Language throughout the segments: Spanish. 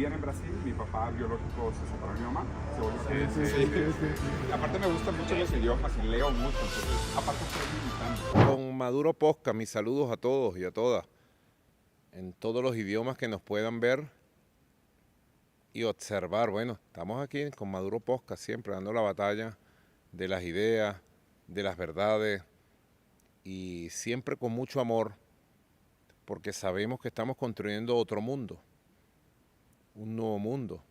bien en Brasil, mi papá biológico se separó de mi mamá, se volvió Sí, sí. sí, sí, sí, sí. Y aparte me gustan mucho los idiomas y leo mucho, entonces, aparte estoy militando. Con Maduro Posca, mis saludos a todos y a todas, en todos los idiomas que nos puedan ver y observar. Bueno, estamos aquí con Maduro Posca, siempre dando la batalla de las ideas, de las verdades y siempre con mucho amor, porque sabemos que estamos construyendo otro mundo, un nuevo mundo,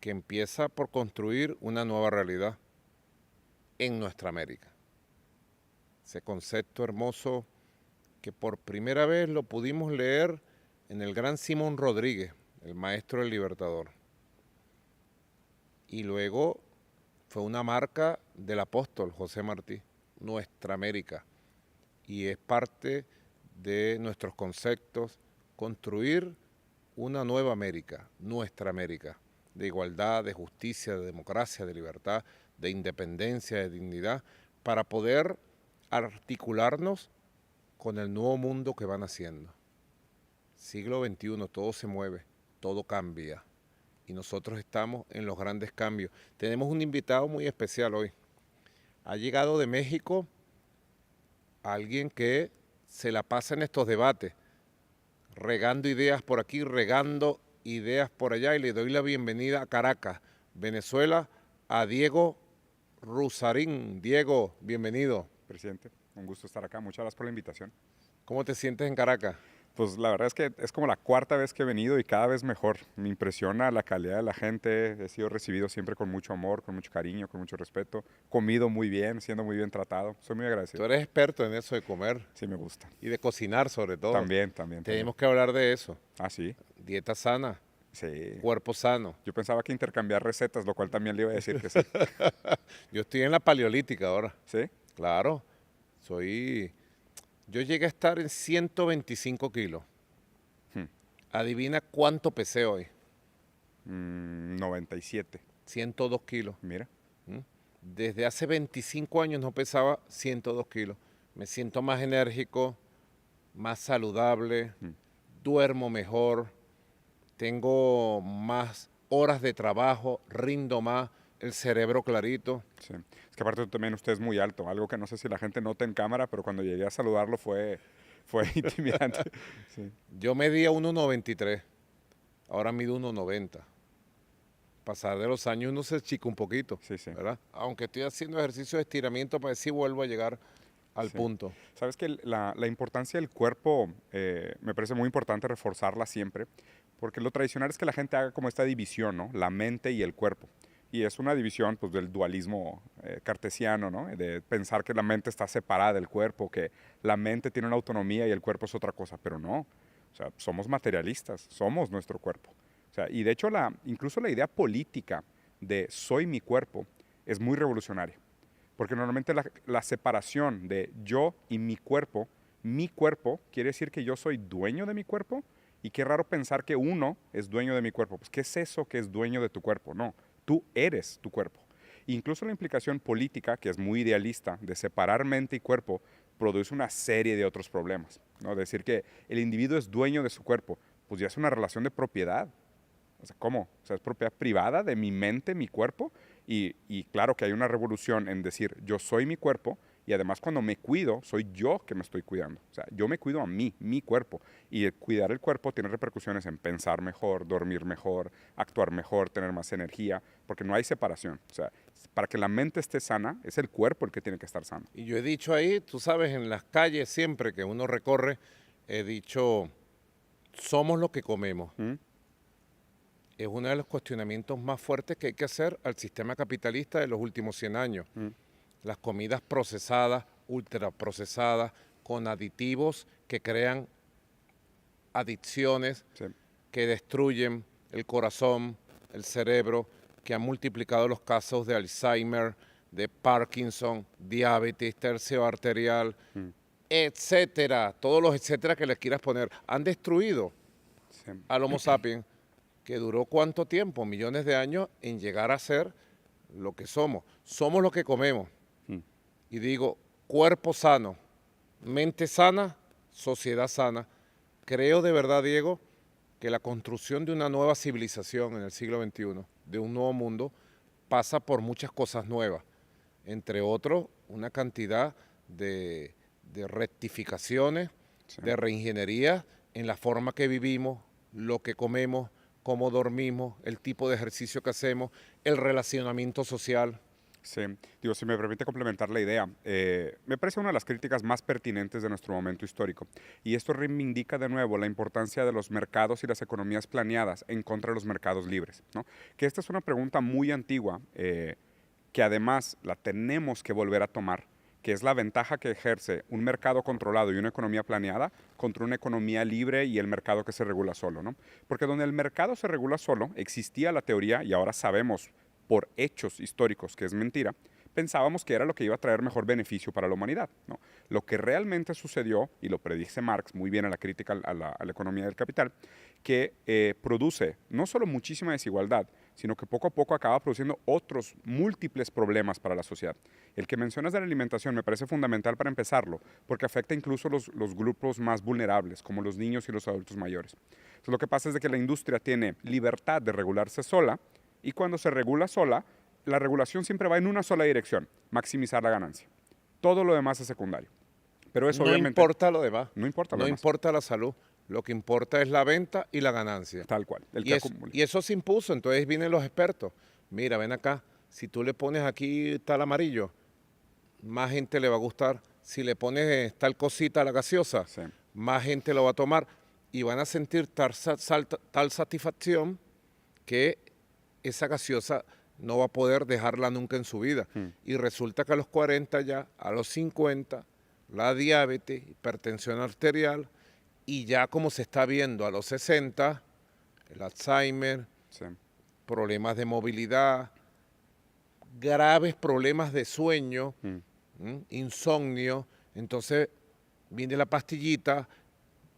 que empieza por construir una nueva realidad en nuestra América. Ese concepto hermoso que por primera vez lo pudimos leer en el gran Simón Rodríguez, el maestro del Libertador. Y luego fue una marca del apóstol José Martí, nuestra América. Y es parte de nuestros conceptos construir una nueva América, nuestra América, de igualdad, de justicia, de democracia, de libertad, de independencia, de dignidad, para poder articularnos con el nuevo mundo que van haciendo. Siglo XXI, todo se mueve, todo cambia y nosotros estamos en los grandes cambios. Tenemos un invitado muy especial hoy. Ha llegado de México alguien que se la pasa en estos debates, regando ideas por aquí, regando ideas por allá, y le doy la bienvenida a Caracas, Venezuela, a Diego Rusarín. Diego, bienvenido. Presidente, un gusto estar acá, muchas gracias por la invitación. ¿Cómo te sientes en Caracas? Pues la verdad es que es como la cuarta vez que he venido y cada vez mejor. Me impresiona la calidad de la gente, he sido recibido siempre con mucho amor, con mucho cariño, con mucho respeto, comido muy bien, siendo muy bien tratado. Soy muy Tú agradecido. eres experto en eso de comer Sí, me gusta. y de cocinar sobre todo. También. Tenemos que hablar de eso. Ah, sí, Dieta sana, sí. cuerpo sano. Yo pensaba que intercambiar recetas, lo cual también le iba a decir que sí. Yo estoy en la paleolítica ahora. ¿Sí? Claro, yo llegué a estar en 125 kilos. Hmm. Adivina cuánto pesé hoy. 97. 102 kilos. Mira. ¿Mm? Desde hace 25 años no pesaba 102 kilos. Me siento más enérgico, más saludable, duermo mejor, tengo más horas de trabajo, rindo más, el cerebro clarito. Sí. Es que aparte también usted es muy alto, algo que no sé si la gente nota en cámara, pero cuando llegué a saludarlo fue intimidante. Sí. Yo medía 1,93, ahora mido 1,90. Pasar de los años uno se chica un poquito, Sí, sí. ¿verdad? Aunque estoy haciendo ejercicio de estiramiento para ver si vuelvo a llegar al Sí. punto. Sabes que la importancia del cuerpo me parece muy importante reforzarla siempre, porque lo tradicional es que la gente haga como esta división, ¿no? La mente y el cuerpo. Y es una división pues, del dualismo cartesiano, ¿no? De pensar que la mente está separada del cuerpo, que la mente tiene una autonomía y el cuerpo es otra cosa, pero no. O sea, somos materialistas, somos nuestro cuerpo. O sea, y de hecho, incluso la idea política de soy mi cuerpo es muy revolucionaria. Porque normalmente la separación de yo y mi cuerpo quiere decir que yo soy dueño de mi cuerpo y qué raro pensar que uno es dueño de mi cuerpo. Pues, ¿qué es eso que es dueño de tu cuerpo? No, tú eres tu cuerpo. Incluso la implicación política, que es muy idealista, de separar mente y cuerpo, produce una serie de otros problemas, ¿no? Decir que el individuo es dueño de su cuerpo, pues ya es una relación de propiedad. O sea, ¿cómo? O sea, es propiedad privada de mi mente, mi cuerpo, y claro que hay una revolución en decir yo soy mi cuerpo y además cuando me cuido soy yo que me estoy cuidando. O sea, yo me cuido a mí, mi cuerpo. Y cuidar el cuerpo tiene repercusiones en pensar mejor, dormir mejor, actuar mejor, tener más energía, porque no hay separación. O sea, para que la mente esté sana, es el cuerpo el que tiene que estar sano. Y yo he dicho ahí, tú sabes, en las calles siempre que uno recorre, he dicho, somos lo que comemos. ¿Mm? Es uno de los cuestionamientos más fuertes que hay que hacer al sistema capitalista de los últimos 100 años. Las comidas procesadas, ultraprocesadas, con aditivos que crean adicciones, Sí. que destruyen el corazón, el cerebro, que han multiplicado los casos de Alzheimer, de Parkinson, diabetes, tercio arterial, etcétera, todos los etcétera que les quieras poner, han destruido Sí. al Homo sapiens, que duró ¿cuánto tiempo? Millones de años en llegar a ser lo que somos. Somos lo que comemos. Y digo, cuerpo sano, mente sana, sociedad sana. Creo de verdad, Diego, que la construcción de una nueva civilización en el siglo XXI, de un nuevo mundo, pasa por muchas cosas nuevas, entre otros una cantidad de rectificaciones, Sí. de reingeniería en la forma que vivimos, lo que comemos, cómo dormimos, el tipo de ejercicio que hacemos, el relacionamiento social. Sí, digo, si me permite complementar la idea, me parece una de las críticas más pertinentes de nuestro momento histórico. Y esto reivindica de nuevo la importancia de los mercados y las economías planeadas en contra de los mercados libres, ¿no? Que esta es una pregunta muy antigua, que además la tenemos que volver a tomar, que es la ventaja que ejerce un mercado controlado y una economía planeada contra una economía libre y el mercado que se regula solo, ¿no? Porque donde el mercado se regula solo, existía la teoría, y ahora sabemos por hechos históricos que es mentira, pensábamos que era lo que iba a traer mejor beneficio para la humanidad, ¿no? Lo que realmente sucedió, y lo predice Marx muy bien en la crítica a la economía del capital, que produce no solo muchísima desigualdad, sino que poco a poco acaba produciendo otros múltiples problemas para la sociedad. El que mencionas de la alimentación me parece fundamental para empezarlo, porque afecta incluso los grupos más vulnerables, como los niños y los adultos mayores. Entonces, lo que pasa es de que la industria tiene libertad de regularse sola, y cuando se regula sola, la regulación siempre va en una sola dirección, maximizar la ganancia. Todo lo demás es secundario. Pero eso No obviamente importa lo demás, no importa lo no demás. importa la salud, lo que importa es la venta y la ganancia. Tal cual, el Y, que es- acumule. y eso se impuso, entonces vienen los expertos. Mira, ven acá, si tú le pones aquí tal amarillo, más gente le va a gustar. Si le pones tal cosita a la gaseosa, Sí. más gente lo va a tomar y van a sentir tal satisfacción que esa gaseosa no va a poder dejarla nunca en su vida. Y resulta que a los 40 ya, a los 50, la diabetes, hipertensión arterial, y ya como se está viendo a los 60, el Alzheimer, Sí. problemas de movilidad, graves problemas de sueño, insomnio. Entonces viene la pastillita,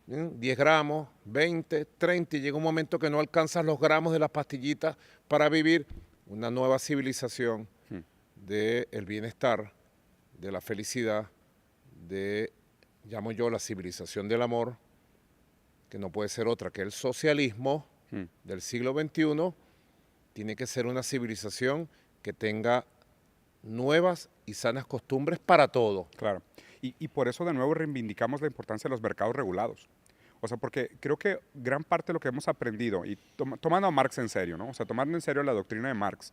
10 gramos, 20, 30, y llega un momento que no alcanzas los gramos de las pastillitas para vivir una nueva civilización del bienestar, de la felicidad, llamo yo la civilización del amor, que no puede ser otra que el socialismo del siglo XXI. Tiene que ser una civilización que tenga nuevas y sanas costumbres para todo. Claro. Y por eso de nuevo reivindicamos la importancia de los mercados regulados. O sea, porque creo que gran parte de lo que hemos aprendido, y tomando a Marx en serio, ¿no? O sea, tomando en serio la doctrina de Marx,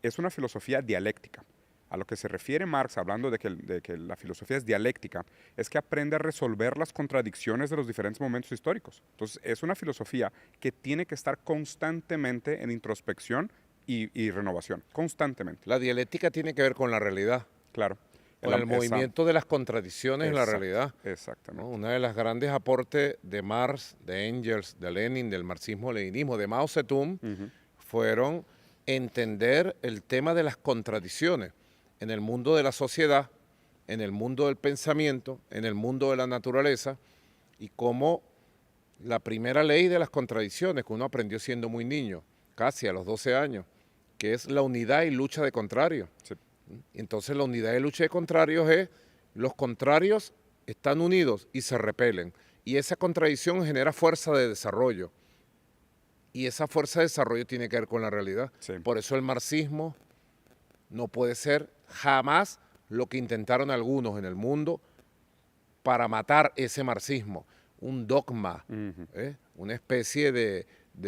es una filosofía dialéctica. A lo que se refiere Marx, hablando de que la filosofía es dialéctica, es que aprende a resolver las contradicciones de los diferentes momentos históricos. Entonces, es una filosofía que tiene que estar constantemente en introspección y renovación, constantemente. La dialéctica tiene que ver con la realidad, Claro. con el movimiento de las contradicciones en la realidad. Exactamente. ¿No? Una de las grandes aportes de Marx, de Engels, de Lenin, del marxismo-leninismo, de Mao Zedong, fueron entender el tema de las contradicciones en el mundo de la sociedad, en el mundo del pensamiento, en el mundo de la naturaleza, y cómo la primera ley de las contradicciones que uno aprendió siendo muy niño, casi a los 12 años, que es la unidad y lucha de contrarios. Sí. Entonces la unidad y lucha de contrarios es, los contrarios están unidos y se repelen, y esa contradicción genera fuerza de desarrollo, y esa fuerza de desarrollo tiene que ver con la realidad. Sí. Por eso el marxismo no puede ser jamás lo que intentaron algunos en el mundo para matar ese marxismo, un dogma, una especie de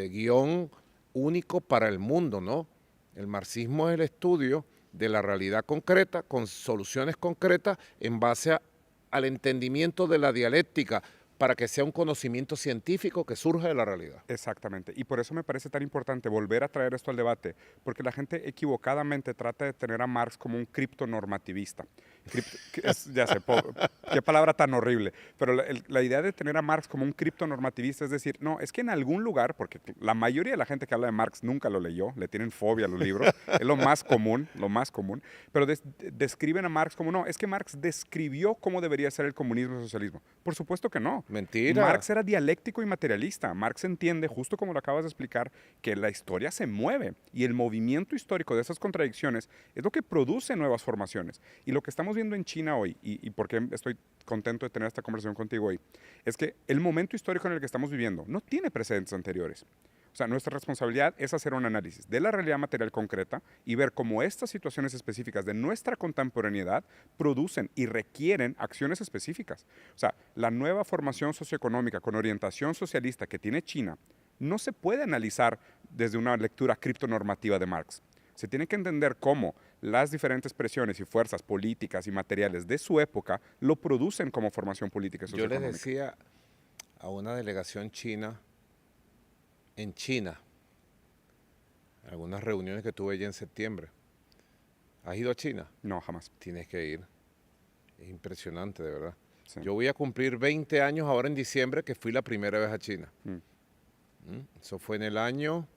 guión único para el mundo, ¿no? El marxismo es el estudio de la realidad concreta, con soluciones concretas en base al entendimiento de la dialéctica, para que sea un conocimiento científico que surja de la realidad. Exactamente. Y por eso me parece tan importante volver a traer esto al debate, porque la gente equivocadamente trata de tener a Marx como un criptonormativista. Ya sé, qué palabra tan horrible, pero la idea de tener a Marx como un criptonormativista es decir, no, es que en algún lugar, porque la mayoría de la gente que habla de Marx nunca lo leyó, le tienen fobia a los libros, es lo más común, pero describen a Marx como, no, es que Marx describió cómo debería ser el comunismo y el socialismo. Por supuesto que no. Mentira. Marx era dialéctico y materialista. Marx entiende, justo como lo acabas de explicar, que la historia se mueve y el movimiento histórico de esas contradicciones es lo que produce nuevas formaciones. Y lo que estamos estamos viendo en China hoy, y por qué estoy contento de tener esta conversación contigo hoy, es que el momento histórico en el que estamos viviendo no tiene precedentes anteriores. O sea, nuestra responsabilidad es hacer un análisis de la realidad material concreta y ver cómo estas situaciones específicas de nuestra contemporaneidad producen y requieren acciones específicas. O sea, la nueva formación socioeconómica con orientación socialista que tiene China no se puede analizar desde una lectura criptonormativa de Marx. Se tiene que entender cómo las diferentes presiones y fuerzas políticas y materiales de su época lo producen como formación política y Yo les socioeconómica. decía a una delegación china, en China, algunas reuniones que tuve ya en septiembre. ¿Has ido a China? No, jamás. Tienes que ir. Es impresionante, de verdad. Sí. Yo voy a cumplir 20 años ahora en diciembre, que fui la primera vez a China. Mm. Eso fue en el año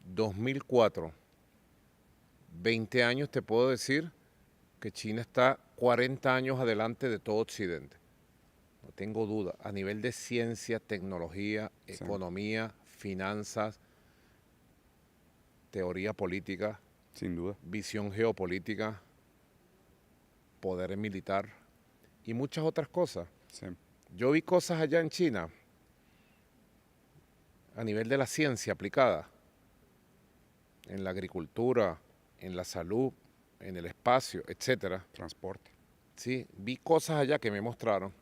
2004. 20 años te puedo decir que China está 40 años adelante de todo Occidente. No tengo duda. A nivel de ciencia, tecnología, Sí. economía, finanzas, teoría política, Sin duda. visión geopolítica, poder militar y muchas otras cosas. Sí. Yo vi cosas allá en China a nivel de la ciencia aplicada, en la agricultura, en la salud, en el espacio, etcétera. Transporte. Sí, vi cosas allá que me mostraron,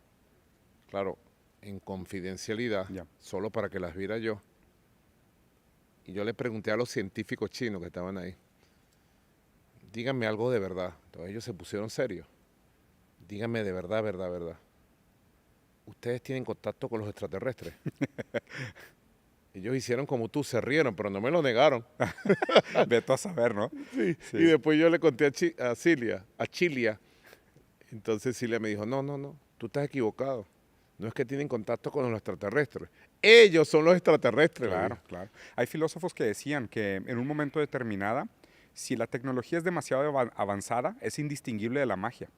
claro, en confidencialidad, Ya. solo para que las viera yo. Y yo le pregunté a los científicos chinos que estaban ahí, díganme algo de verdad. Entonces ellos se pusieron serios. Díganme de verdad, verdad, verdad. ¿Ustedes tienen contacto con los extraterrestres? Ellos hicieron como tú, se rieron, pero no me lo negaron. Vete a saber, ¿no? Sí. Sí. Y después yo le conté a Chilia. Entonces Cilia me dijo, no, tú estás equivocado. No es que tienen contacto con los extraterrestres. Ellos son los extraterrestres. me Claro, dijo. claro. Hay filósofos que decían que en un momento determinado, si la tecnología es demasiado avanzada, es indistinguible de la magia.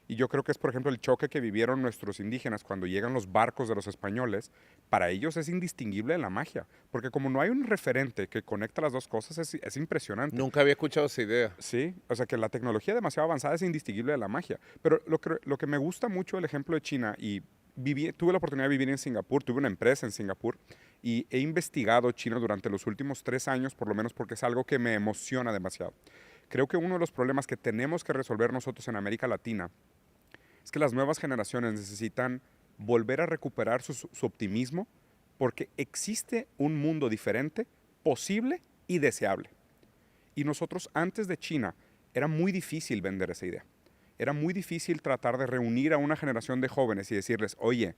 Y yo creo que es, por ejemplo, el choque que vivieron nuestros indígenas cuando llegan los barcos de los españoles. Para ellos es indistinguible de la magia. Porque como no hay un referente que conecta las dos cosas, es impresionante. Nunca había escuchado esa idea. Sí, o sea que la tecnología demasiado avanzada es indistinguible de la magia. Pero lo que me gusta mucho del ejemplo de China, y tuve la oportunidad de vivir en Singapur, tuve una empresa en Singapur, y he investigado China durante los últimos 3 años, por lo menos porque es algo que me emociona demasiado. Creo que uno de los problemas que tenemos que resolver nosotros en América Latina es que las nuevas generaciones necesitan volver a recuperar su optimismo porque existe un mundo diferente, posible y deseable. Y nosotros antes de China era muy difícil vender esa idea. Era muy difícil tratar de reunir a una generación de jóvenes y decirles, oye,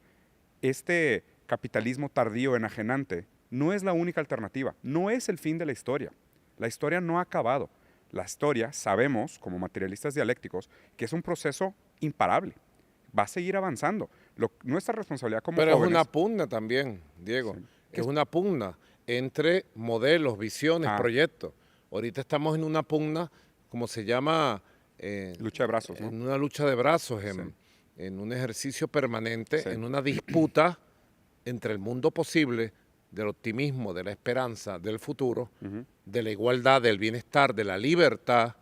este capitalismo tardío enajenante no es la única alternativa, no es el fin de la historia. La historia no ha acabado. La historia, sabemos, como materialistas dialécticos, que es un proceso imparable. Va a seguir avanzando. Nuestra responsabilidad como Pero jóvenes... es una pugna también, Diego. Sí. Es una pugna entre modelos, visiones, proyectos. Ahorita estamos en una pugna, como se llama... lucha de brazos, ¿no? En una lucha de brazos, Sí. en un ejercicio permanente, Sí. en una disputa entre el mundo posible, del optimismo, de la esperanza, del futuro, de la igualdad, del bienestar, de la libertad,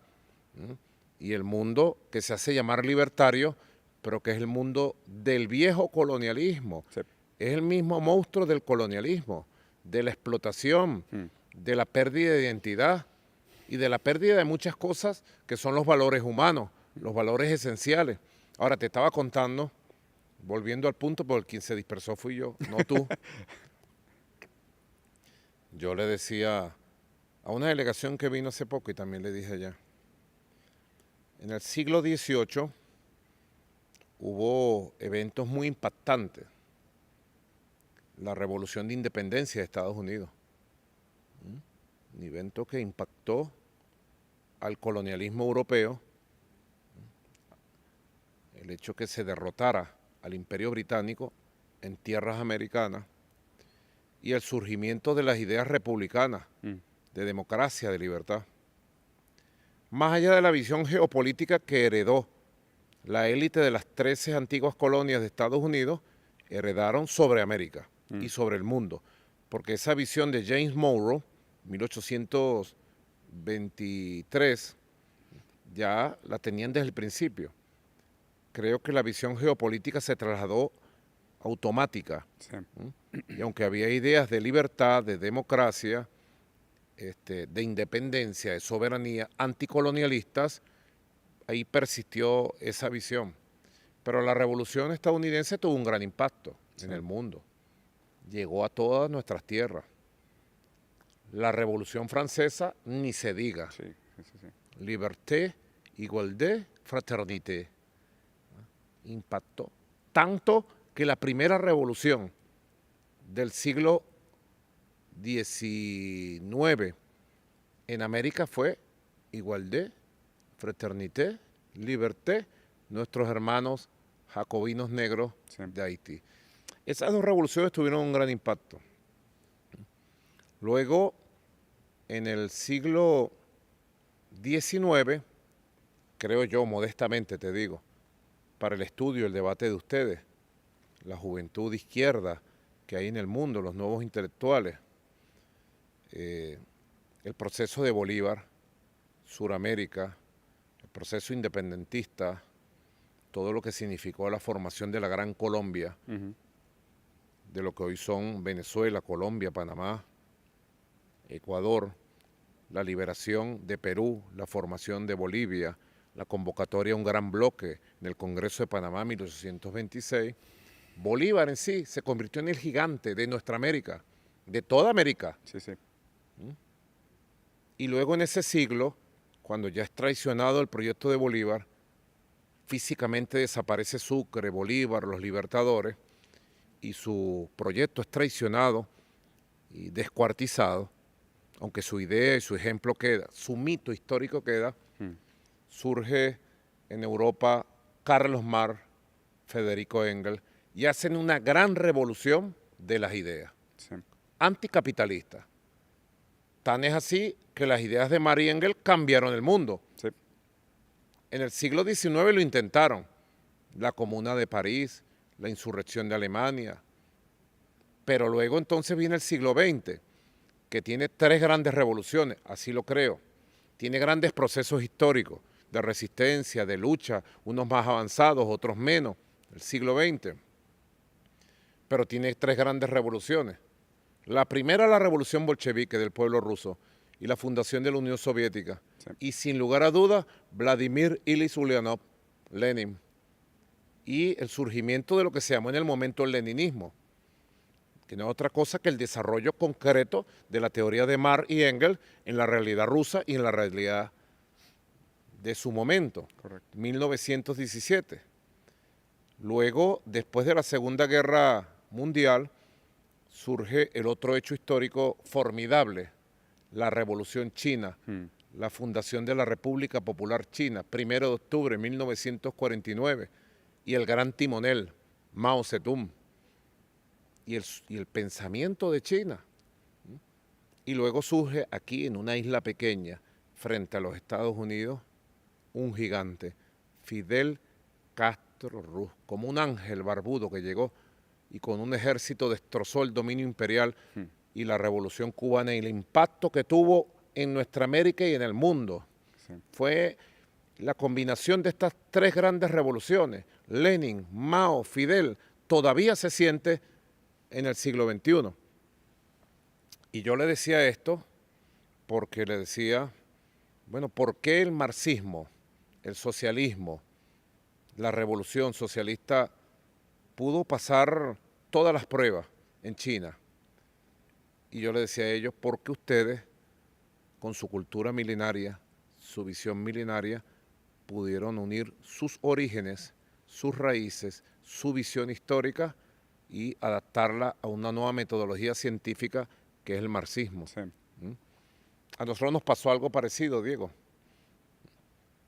y el mundo que se hace llamar libertario, pero que es el mundo del viejo colonialismo. Sí. Es el mismo monstruo del colonialismo, de la explotación, de la pérdida de identidad y de la pérdida de muchas cosas que son los valores humanos, los valores esenciales. Ahora, te estaba contando, volviendo al punto, porque quien se dispersó fui yo, no tú. Yo le decía a una delegación que vino hace poco y también le dije allá, en el siglo XVIII hubo eventos muy impactantes. La Revolución de Independencia de Estados Unidos. Un evento que impactó al colonialismo europeo. El hecho que se derrotara al Imperio Británico en tierras americanas y el surgimiento de las ideas republicanas, de democracia, de libertad. Más allá de la visión geopolítica que heredó la élite de las 13 antiguas colonias de Estados Unidos, heredaron sobre América y sobre el mundo. Porque esa visión de James Monroe, 1823, ya la tenían desde el principio. creo que la visión geopolítica se trasladó automática. Sí. Y aunque había ideas de libertad, de democracia, de independencia, de soberanía, anticolonialistas, ahí persistió esa visión. Pero la revolución estadounidense tuvo un gran impacto en el mundo. Llegó a todas nuestras tierras. La revolución francesa, ni se diga. Sí, sí, sí, sí. Liberté, igualdad, fraternité. Impactó tanto que la primera revolución del siglo XIX en América fue igualdad, fraternité, liberté, nuestros hermanos jacobinos negros de Haití. Esas dos revoluciones tuvieron un gran impacto. Luego, en el siglo XIX, creo yo, modestamente te digo, para el estudio, el debate de ustedes, la juventud de izquierda que hay en el mundo, los nuevos intelectuales, el proceso de Bolívar, Suramérica, el proceso independentista, todo lo que significó la formación de la Gran Colombia, de lo que hoy son Venezuela, Colombia, Panamá, Ecuador, la liberación de Perú, la formación de Bolivia, la convocatoria a un gran bloque en el Congreso de Panamá en 1826, Bolívar en sí se convirtió en el gigante de nuestra América, de toda América. Sí, sí. Y luego en ese siglo, cuando ya es traicionado el proyecto de Bolívar, físicamente desaparece Sucre, Bolívar, los libertadores, y su proyecto es traicionado y descuartizado, aunque su idea y su ejemplo queda, su mito histórico queda, surge en Europa Carlos Marx, Federico Engels, y hacen una gran revolución de las ideas, anticapitalistas. Tan es así que las ideas de Marx y Engels cambiaron el mundo. Sí. En el siglo XIX lo intentaron, la Comuna de París, la insurrección de Alemania, pero luego entonces viene el siglo XX, que tiene tres grandes revoluciones, así lo creo. Tiene grandes procesos históricos de resistencia, de lucha, unos más avanzados, otros menos, el siglo XX. Pero tiene tres grandes revoluciones. La primera, la revolución bolchevique del pueblo ruso y la fundación de la Unión Soviética. Sí. Y sin lugar a dudas, Vladimir Ilich Ulyanov, Lenin, y el surgimiento de lo que se llamó en el momento el leninismo, que no es otra cosa que el desarrollo concreto de la teoría de Marx y Engels en la realidad rusa y en la realidad de su momento, correcto, 1917. Luego, después de la Segunda Guerra Mundial, surge el otro hecho histórico formidable, la Revolución China, la fundación de la República Popular China, 1 de octubre de 1949, y el gran timonel, Mao Zedong, y el pensamiento de China. Y luego surge aquí en una isla pequeña, frente a los Estados Unidos, un gigante, Fidel Castro Ruz, como un ángel barbudo que llegó y con un ejército destrozó el dominio imperial y la revolución cubana y el impacto que tuvo en nuestra América y en el mundo. Sí. Fue la combinación de estas tres grandes revoluciones, Lenin, Mao, Fidel, todavía se siente en el siglo XXI. Y yo le decía esto porque le decía, bueno, ¿por qué el marxismo, el socialismo, la revolución socialista pudo pasar todas las pruebas en China? Y yo le decía a ellos, porque ustedes, con su cultura milenaria, su visión milenaria, pudieron unir sus orígenes, sus raíces, su visión histórica y adaptarla a una nueva metodología científica que es el marxismo. Sí. A nosotros nos pasó algo parecido, Diego,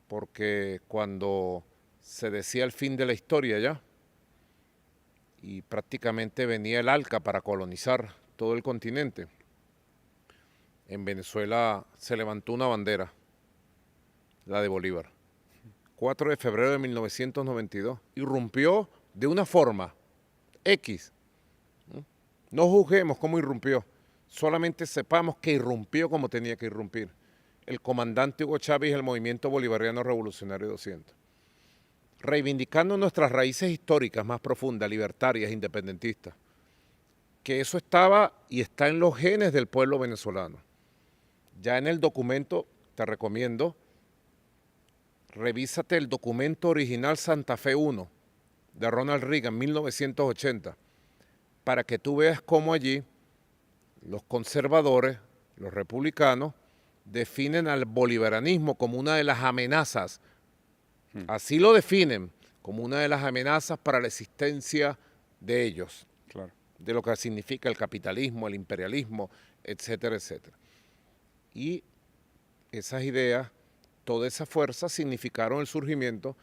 porque cuando se decía el fin de la historia ya, y prácticamente venía el ALCA para colonizar todo el continente, en Venezuela se levantó una bandera, la de Bolívar. 4 de febrero de 1992, irrumpió de una forma X. No juzguemos cómo irrumpió, solamente sepamos que irrumpió como tenía que irrumpir. El comandante Hugo Chávez y el Movimiento Bolivariano Revolucionario 200. reivindicando nuestras raíces históricas más profundas, libertarias, independentistas, que eso estaba y está en los genes del pueblo venezolano. Ya en el documento, te recomiendo, revísate el documento original Santa Fe I de Ronald Reagan, 1980, para que tú veas cómo allí los conservadores, los republicanos, definen al bolivarianismo como una de las amenazas, así lo definen, como una de las amenazas para la existencia de ellos, Claro. de lo que significa el capitalismo, el imperialismo, etcétera, etcétera. Y esas ideas, toda esa fuerza significaron el surgimiento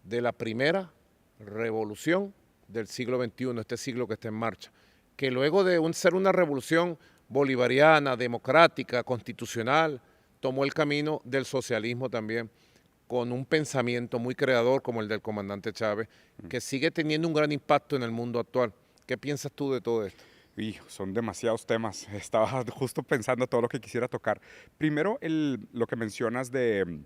de la primera revolución del siglo XXI, este siglo que está en marcha, que luego de ser una revolución bolivariana, democrática, constitucional, tomó el camino del socialismo también, con un pensamiento muy creador como el del comandante Chávez, que sigue teniendo un gran impacto en el mundo actual. ¿Qué piensas tú de todo esto? Y son demasiados temas. Estaba justo pensando todo lo que quisiera tocar. Primero, lo que mencionas de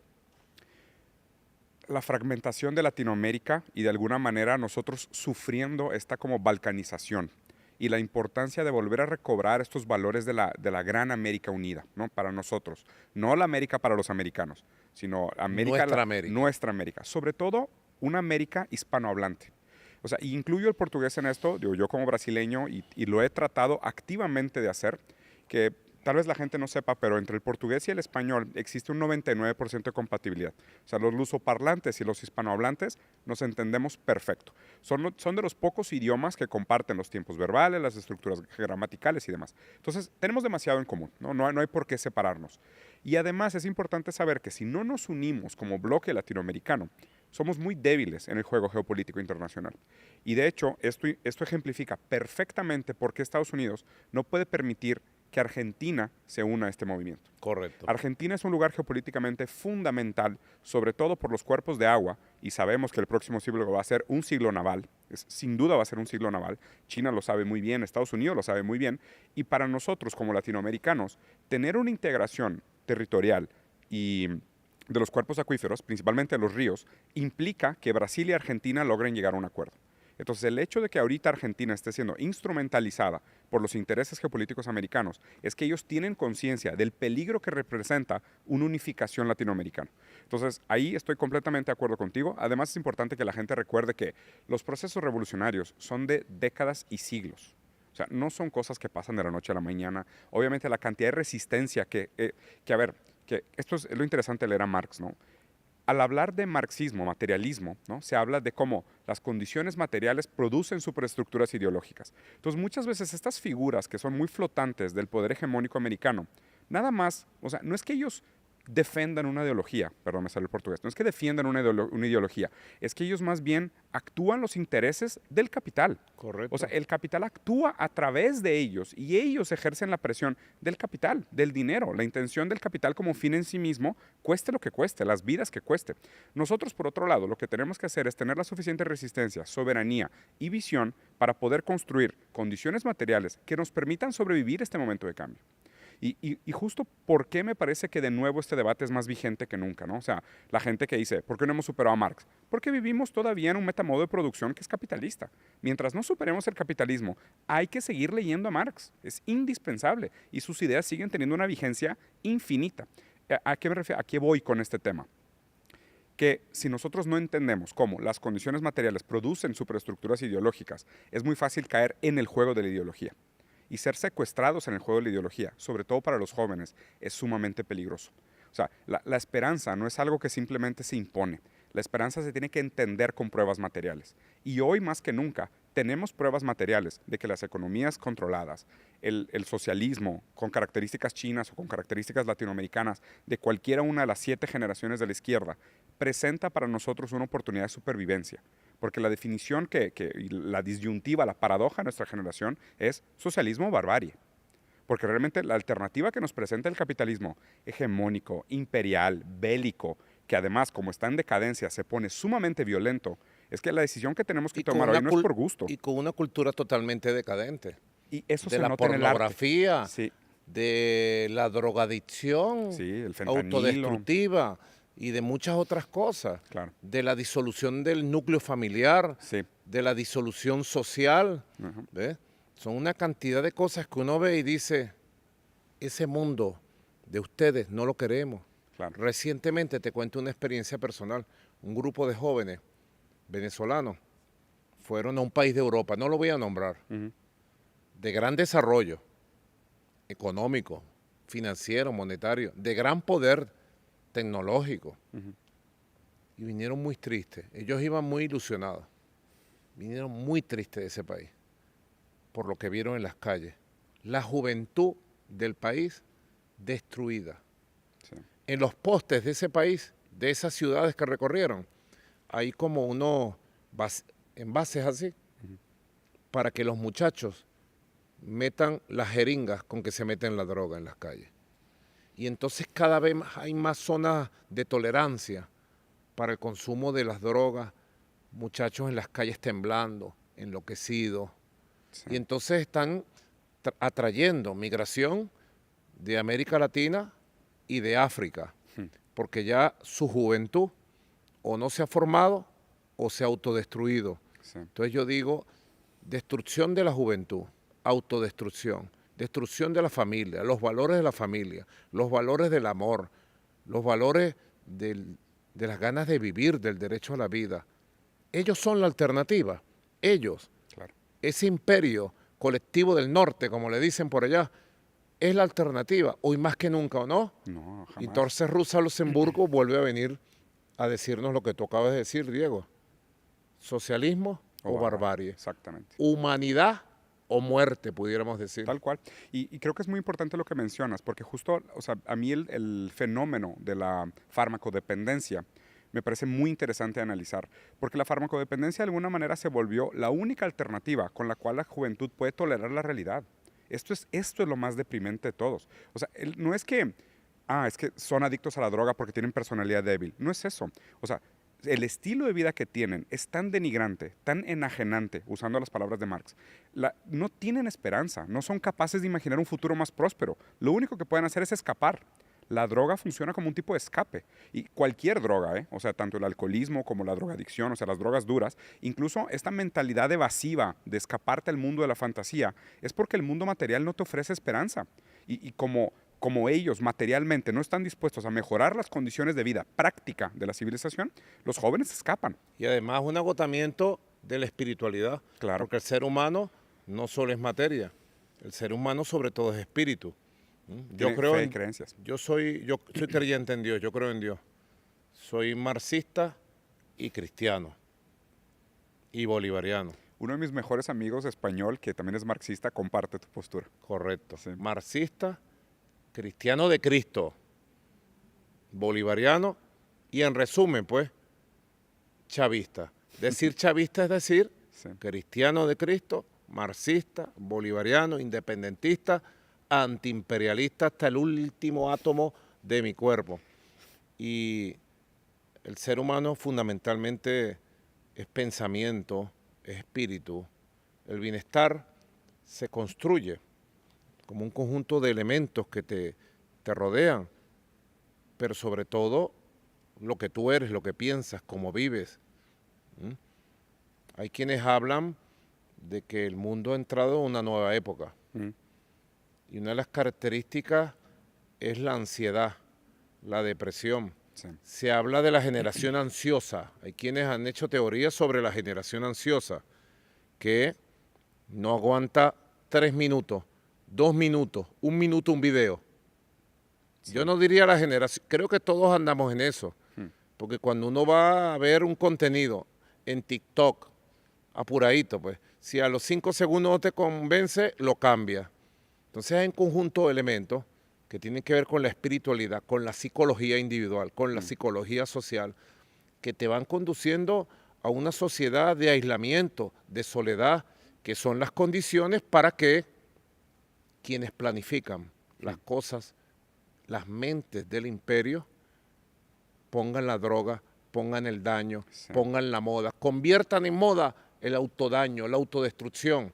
la fragmentación de Latinoamérica y de alguna manera nosotros sufriendo esta como balcanización y la importancia de volver a recobrar estos valores de la gran América unida, ¿no? Para nosotros. No la América para los americanos, sino nuestra América. Sobre todo una América hispanohablante. O sea, y incluyo el portugués en esto, digo, yo como brasileño, y lo he tratado activamente de hacer, que tal vez la gente no sepa, pero entre el portugués y el español existe un 99% de compatibilidad. O sea, los lusoparlantes y los hispanohablantes nos entendemos perfecto. Son de los pocos idiomas que comparten los tiempos verbales, las estructuras gramaticales y demás. Entonces, tenemos demasiado en común, ¿no? No hay por qué separarnos. Y además es importante saber que si no nos unimos como bloque latinoamericano, somos muy débiles en el juego geopolítico internacional. Y de hecho, esto ejemplifica perfectamente por qué Estados Unidos no puede permitir que Argentina se una a este movimiento. Correcto. Argentina es un lugar geopolíticamente fundamental, sobre todo por los cuerpos de agua, y sabemos que el próximo siglo va a ser un siglo naval, sin duda va a ser un siglo naval. China lo sabe muy bien, Estados Unidos lo sabe muy bien, y para nosotros como latinoamericanos, tener una integración territorial y de los cuerpos acuíferos, principalmente de los ríos, implica que Brasil y Argentina logren llegar a un acuerdo. Entonces, el hecho de que ahorita Argentina esté siendo instrumentalizada por los intereses geopolíticos americanos es que ellos tienen conciencia del peligro que representa una unificación latinoamericana. Entonces, ahí estoy completamente de acuerdo contigo. Además, es importante que la gente recuerde que los procesos revolucionarios son de décadas y siglos. O sea, no son cosas que pasan de la noche a la mañana. Obviamente, la cantidad de resistencia que esto es lo interesante de leer a Marx, ¿no? Al hablar de marxismo, materialismo, ¿no? Se habla de cómo las condiciones materiales producen superestructuras ideológicas. Entonces, muchas veces estas figuras que son muy flotantes del poder hegemónico americano, nada más, o sea, no es que ellos defendan una ideología, perdón, me sale el portugués, no es que defiendan una ideología, es que ellos más bien actúan los intereses del capital. Correcto. O sea, el capital actúa a través de ellos y ellos ejercen la presión del capital, del dinero, la intención del capital como fin en sí mismo, cueste lo que cueste, las vidas que cueste. Nosotros, por otro lado, lo que tenemos que hacer es tener la suficiente resistencia, soberanía y visión para poder construir condiciones materiales que nos permitan sobrevivir este momento de cambio. Y justo por qué me parece que de nuevo este debate es más vigente que nunca, ¿no? O sea, la gente que dice, ¿por qué no hemos superado a Marx? Porque vivimos todavía en un metamodo de producción que es capitalista. Mientras no superemos el capitalismo, hay que seguir leyendo a Marx. Es indispensable. Y sus ideas siguen teniendo una vigencia infinita. ¿A qué me refiero? ¿A qué voy con este tema? Que si nosotros no entendemos cómo las condiciones materiales producen superestructuras ideológicas, es muy fácil caer en el juego de la ideología. Y ser secuestrados en el juego de la ideología, sobre todo para los jóvenes, es sumamente peligroso. O sea, la esperanza no es algo que simplemente se impone. La esperanza se tiene que entender con pruebas materiales. Y hoy más que nunca tenemos pruebas materiales de que las economías controladas, el socialismo con características chinas o con características latinoamericanas de cualquiera una de las 7 generaciones de la izquierda, presenta para nosotros una oportunidad de supervivencia. Porque la definición la disyuntiva, la paradoja de nuestra generación es socialismo o barbarie. Porque realmente la alternativa que nos presenta el capitalismo hegemónico, imperial, bélico, que además como está en decadencia se pone sumamente violento, es que la decisión que tenemos que tomar hoy no es por gusto. Y con una cultura totalmente decadente. Y eso de se la nota en el arte. pornografía, Sí. de la drogadicción Sí, el fentanilo. autodestructiva y de muchas otras cosas, Claro. de la disolución del núcleo familiar, Sí. de la disolución social, Ujú. ¿ves? Son una cantidad de cosas que uno ve y dice, ese mundo de ustedes no lo queremos. Claro. Recientemente te cuento una experiencia personal. Un grupo de jóvenes venezolanos fueron a un país de Europa, no lo voy a nombrar, Ujú. de gran desarrollo económico, financiero, monetario, de gran poder tecnológico. Ujú. Y vinieron muy tristes. Ellos iban muy ilusionados. Vinieron muy tristes de ese país por lo que vieron en las calles. La juventud del país destruida. Sí. En los postes de ese país, de esas ciudades que recorrieron, hay como unos envases así para que los muchachos metan las jeringas con que se meten la droga en las calles. Y entonces cada vez hay más zonas de tolerancia para el consumo de las drogas, muchachos en las calles temblando, enloquecidos. Sí. Y entonces están atrayendo migración de América Latina y de África, porque ya su juventud o no se ha formado o se ha autodestruido. Sí. Entonces yo digo, destrucción de la juventud, autodestrucción, destrucción de la familia, los valores de la familia, los valores del amor, los valores de las ganas de vivir, del derecho a la vida. Ellos son la alternativa, ellos, Claro. ese imperio colectivo del norte, como le dicen por allá, es la alternativa, hoy más que nunca, ¿o no? No, jamás. Entonces Rosa Luxemburgo vuelve a venir a decirnos lo que tú acabas de decir, Diego. Socialismo o barbarie. Exactamente. Humanidad o muerte, pudiéramos decir. Tal cual. Y creo que es muy importante lo que mencionas, porque justo, o sea, a mí el fenómeno de la farmacodependencia me parece muy interesante analizar, porque la farmacodependencia de alguna manera se volvió la única alternativa con la cual la juventud puede tolerar la realidad. Esto es lo más deprimente de todos. O sea, no es que, es que son adictos a la droga porque tienen personalidad débil. No es eso. O sea, el estilo de vida que tienen es tan denigrante, tan enajenante, usando las palabras de Marx. No tienen esperanza, no son capaces de imaginar un futuro más próspero. Lo único que pueden hacer es escapar. La droga funciona como un tipo de escape. Y cualquier droga, o sea, tanto el alcoholismo como la drogadicción, o sea, las drogas duras, incluso esta mentalidad evasiva de escaparte al mundo de la fantasía, es porque el mundo material no te ofrece esperanza. Y como ellos materialmente no están dispuestos a mejorar las condiciones de vida práctica de la civilización, los jóvenes escapan. Y además un agotamiento de la espiritualidad. Claro. Porque el ser humano no solo es materia, el ser humano sobre todo es espíritu. Tiene fe y creencias. Yo soy creyente en Dios, yo creo en Dios. Soy marxista y cristiano y bolivariano. Uno de mis mejores amigos español, que también es marxista, comparte tu postura. Correcto. Sí. Marxista, cristiano de Cristo, bolivariano y en resumen, pues, chavista. Decir chavista es decir Sí. cristiano de Cristo, marxista, bolivariano, independentista, antiimperialista hasta el último átomo de mi cuerpo. Y el ser humano fundamentalmente es pensamiento, es espíritu. El bienestar se construye como un conjunto de elementos que te rodean, pero sobre todo lo que tú eres, lo que piensas, cómo vives. Hay quienes hablan de que el mundo ha entrado en una nueva época. Y una de las características es la ansiedad, la depresión. Sí. Se habla de la generación ansiosa. Hay quienes han hecho teorías sobre la generación ansiosa, que no aguanta 3 minutos, 2 minutos, 1 minuto un video. Sí. Yo no diría la generación, creo que todos andamos en eso. Porque cuando uno va a ver un contenido en TikTok, apuradito, pues, si a los 5 segundos no te convence, lo cambia. Entonces hay un conjunto de elementos que tienen que ver con la espiritualidad, con la psicología individual, con la psicología social, que te van conduciendo a una sociedad de aislamiento, de soledad, que son las condiciones para que quienes planifican las cosas, las mentes del imperio, pongan la droga, pongan el daño, pongan la moda, conviertan en moda el autodaño, la autodestrucción.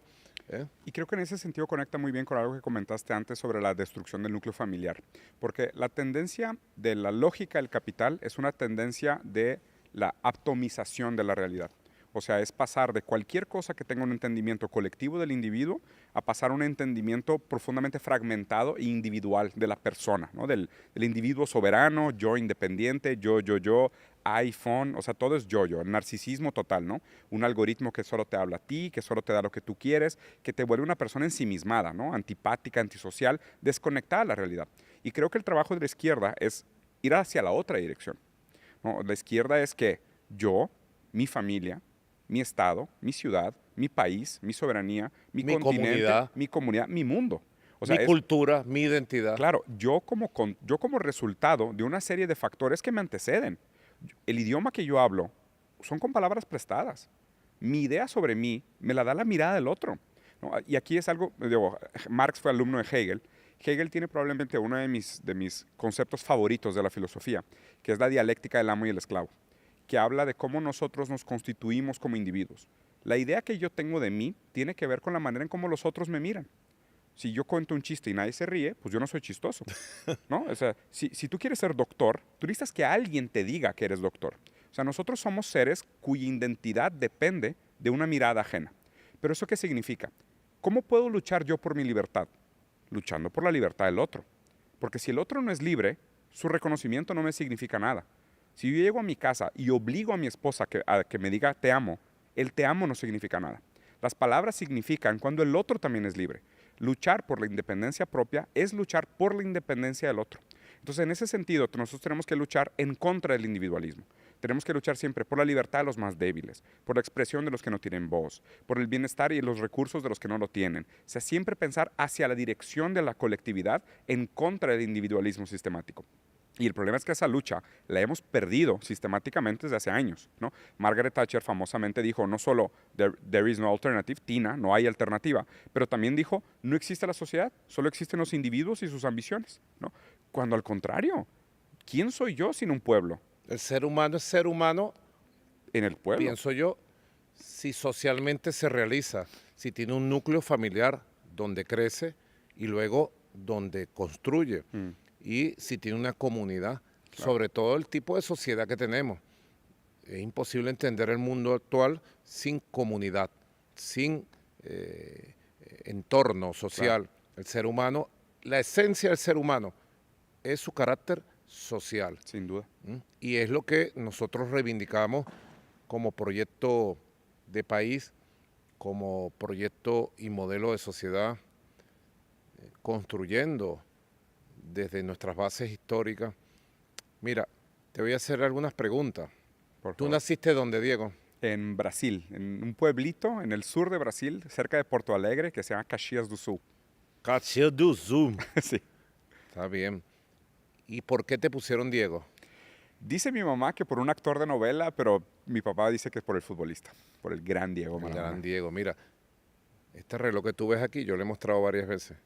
¿eh? Y creo que en ese sentido conecta muy bien con algo que comentaste antes sobre la destrucción del núcleo familiar, porque la tendencia de la lógica del capital es una tendencia de la atomización de la realidad. O sea, es pasar de cualquier cosa que tenga un entendimiento colectivo del individuo a pasar a un entendimiento profundamente fragmentado e individual de la persona, ¿no? Del individuo soberano, yo independiente, yo, iPhone, o sea, todo es yo, el narcisismo total, ¿no? Un algoritmo que solo te habla a ti, que solo te da lo que tú quieres, que te vuelve una persona ensimismada, ¿no? Antipática, antisocial, desconectada de la realidad. Y creo que el trabajo de la izquierda es ir hacia la otra dirección, ¿no? La izquierda es que yo, mi familia, mi estado, mi ciudad, mi país, mi soberanía, mi Mi continente, comunidad, mi comunidad, mi mundo. O sea, mi es, cultura, mi identidad. claro, yo como resultado de una serie de factores que me anteceden. El idioma que yo hablo son con palabras prestadas. Mi idea sobre mí me la da la mirada del otro, ¿no? Y aquí es algo, digo, Marx fue alumno de Hegel. Hegel tiene probablemente uno de mis conceptos favoritos de la filosofía, que es la dialéctica del amo y el esclavo, que habla de cómo nosotros nos constituimos como individuos. La idea que yo tengo de mí tiene que ver con la manera en cómo los otros me miran. Si yo cuento un chiste y nadie se ríe, pues yo no soy chistoso, ¿no? O sea, si tú quieres ser doctor, tú necesitas que alguien te diga que eres doctor. O sea, nosotros somos seres cuya identidad depende de una mirada ajena. ¿Pero eso qué significa? ¿Cómo puedo luchar yo por mi libertad? Luchando por la libertad del otro. Porque si el otro no es libre, su reconocimiento no me significa nada. Si yo llego a mi casa y obligo a mi esposa a que me diga te amo, el te amo no significa nada. Las palabras significan cuando el otro también es libre. Luchar por la independencia propia es luchar por la independencia del otro. Entonces, en ese sentido, nosotros tenemos que luchar en contra del individualismo. Tenemos que luchar siempre por la libertad de los más débiles, por la expresión de los que no tienen voz, por el bienestar y los recursos de los que no lo tienen. O sea, siempre pensar hacia la dirección de la colectividad en contra del individualismo sistemático. Y el problema es que esa lucha la hemos perdido sistemáticamente desde hace años, ¿no? Margaret Thatcher famosamente dijo no solo there is no alternative, Tina, no hay alternativa, pero también dijo no existe la sociedad, solo existen los individuos y sus ambiciones, ¿no? Cuando al contrario, ¿quién soy yo sin un pueblo? El ser humano es ser humano, En el pueblo. pienso yo, si socialmente se realiza, si tiene un núcleo familiar donde crece y luego donde construye. Y si tiene una comunidad, sobre todo el tipo de sociedad que tenemos. Es imposible entender el mundo actual sin comunidad, sin entorno social. El ser humano, la esencia del ser humano es su carácter social. Sin duda. Y es lo que nosotros reivindicamos como proyecto de país, como proyecto y modelo de sociedad, construyendo desde nuestras bases históricas. Mira, te voy a hacer algunas preguntas. ¿Tú naciste dónde, Diego? En Brasil, en un pueblito en el sur de Brasil, cerca de Porto Alegre, que se llama Caxias do Sul. Caxias do Sul. Sí. Está bien. ¿Y por qué te pusieron Diego? Dice mi mamá que por un actor de novela, pero mi papá dice que es por el futbolista, por el gran Diego El Maradona. gran Diego. Mira, este reloj que tú ves aquí, yo lo he mostrado varias veces.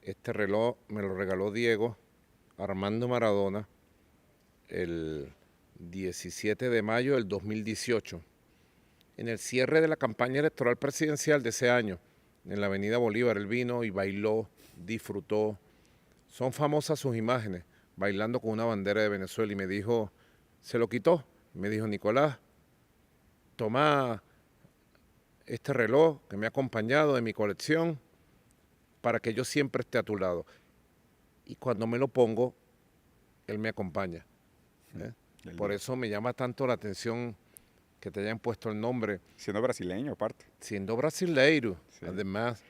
Este reloj me lo regaló Diego Armando Maradona el 17 de mayo del 2018, en el cierre de la campaña electoral presidencial de ese año, en la Avenida Bolívar. Él vino y bailó, disfrutó. Son famosas sus imágenes, bailando con una bandera de Venezuela, y me dijo, se lo quitó. Me dijo, Nicolás, toma este reloj que me ha acompañado de mi colección para que yo siempre esté a tu lado. Y cuando me lo pongo, él me acompaña. Por eso me llama tanto la atención que te hayan puesto el nombre. Siendo brasileño, aparte. Siendo brasileiro, Sí. además.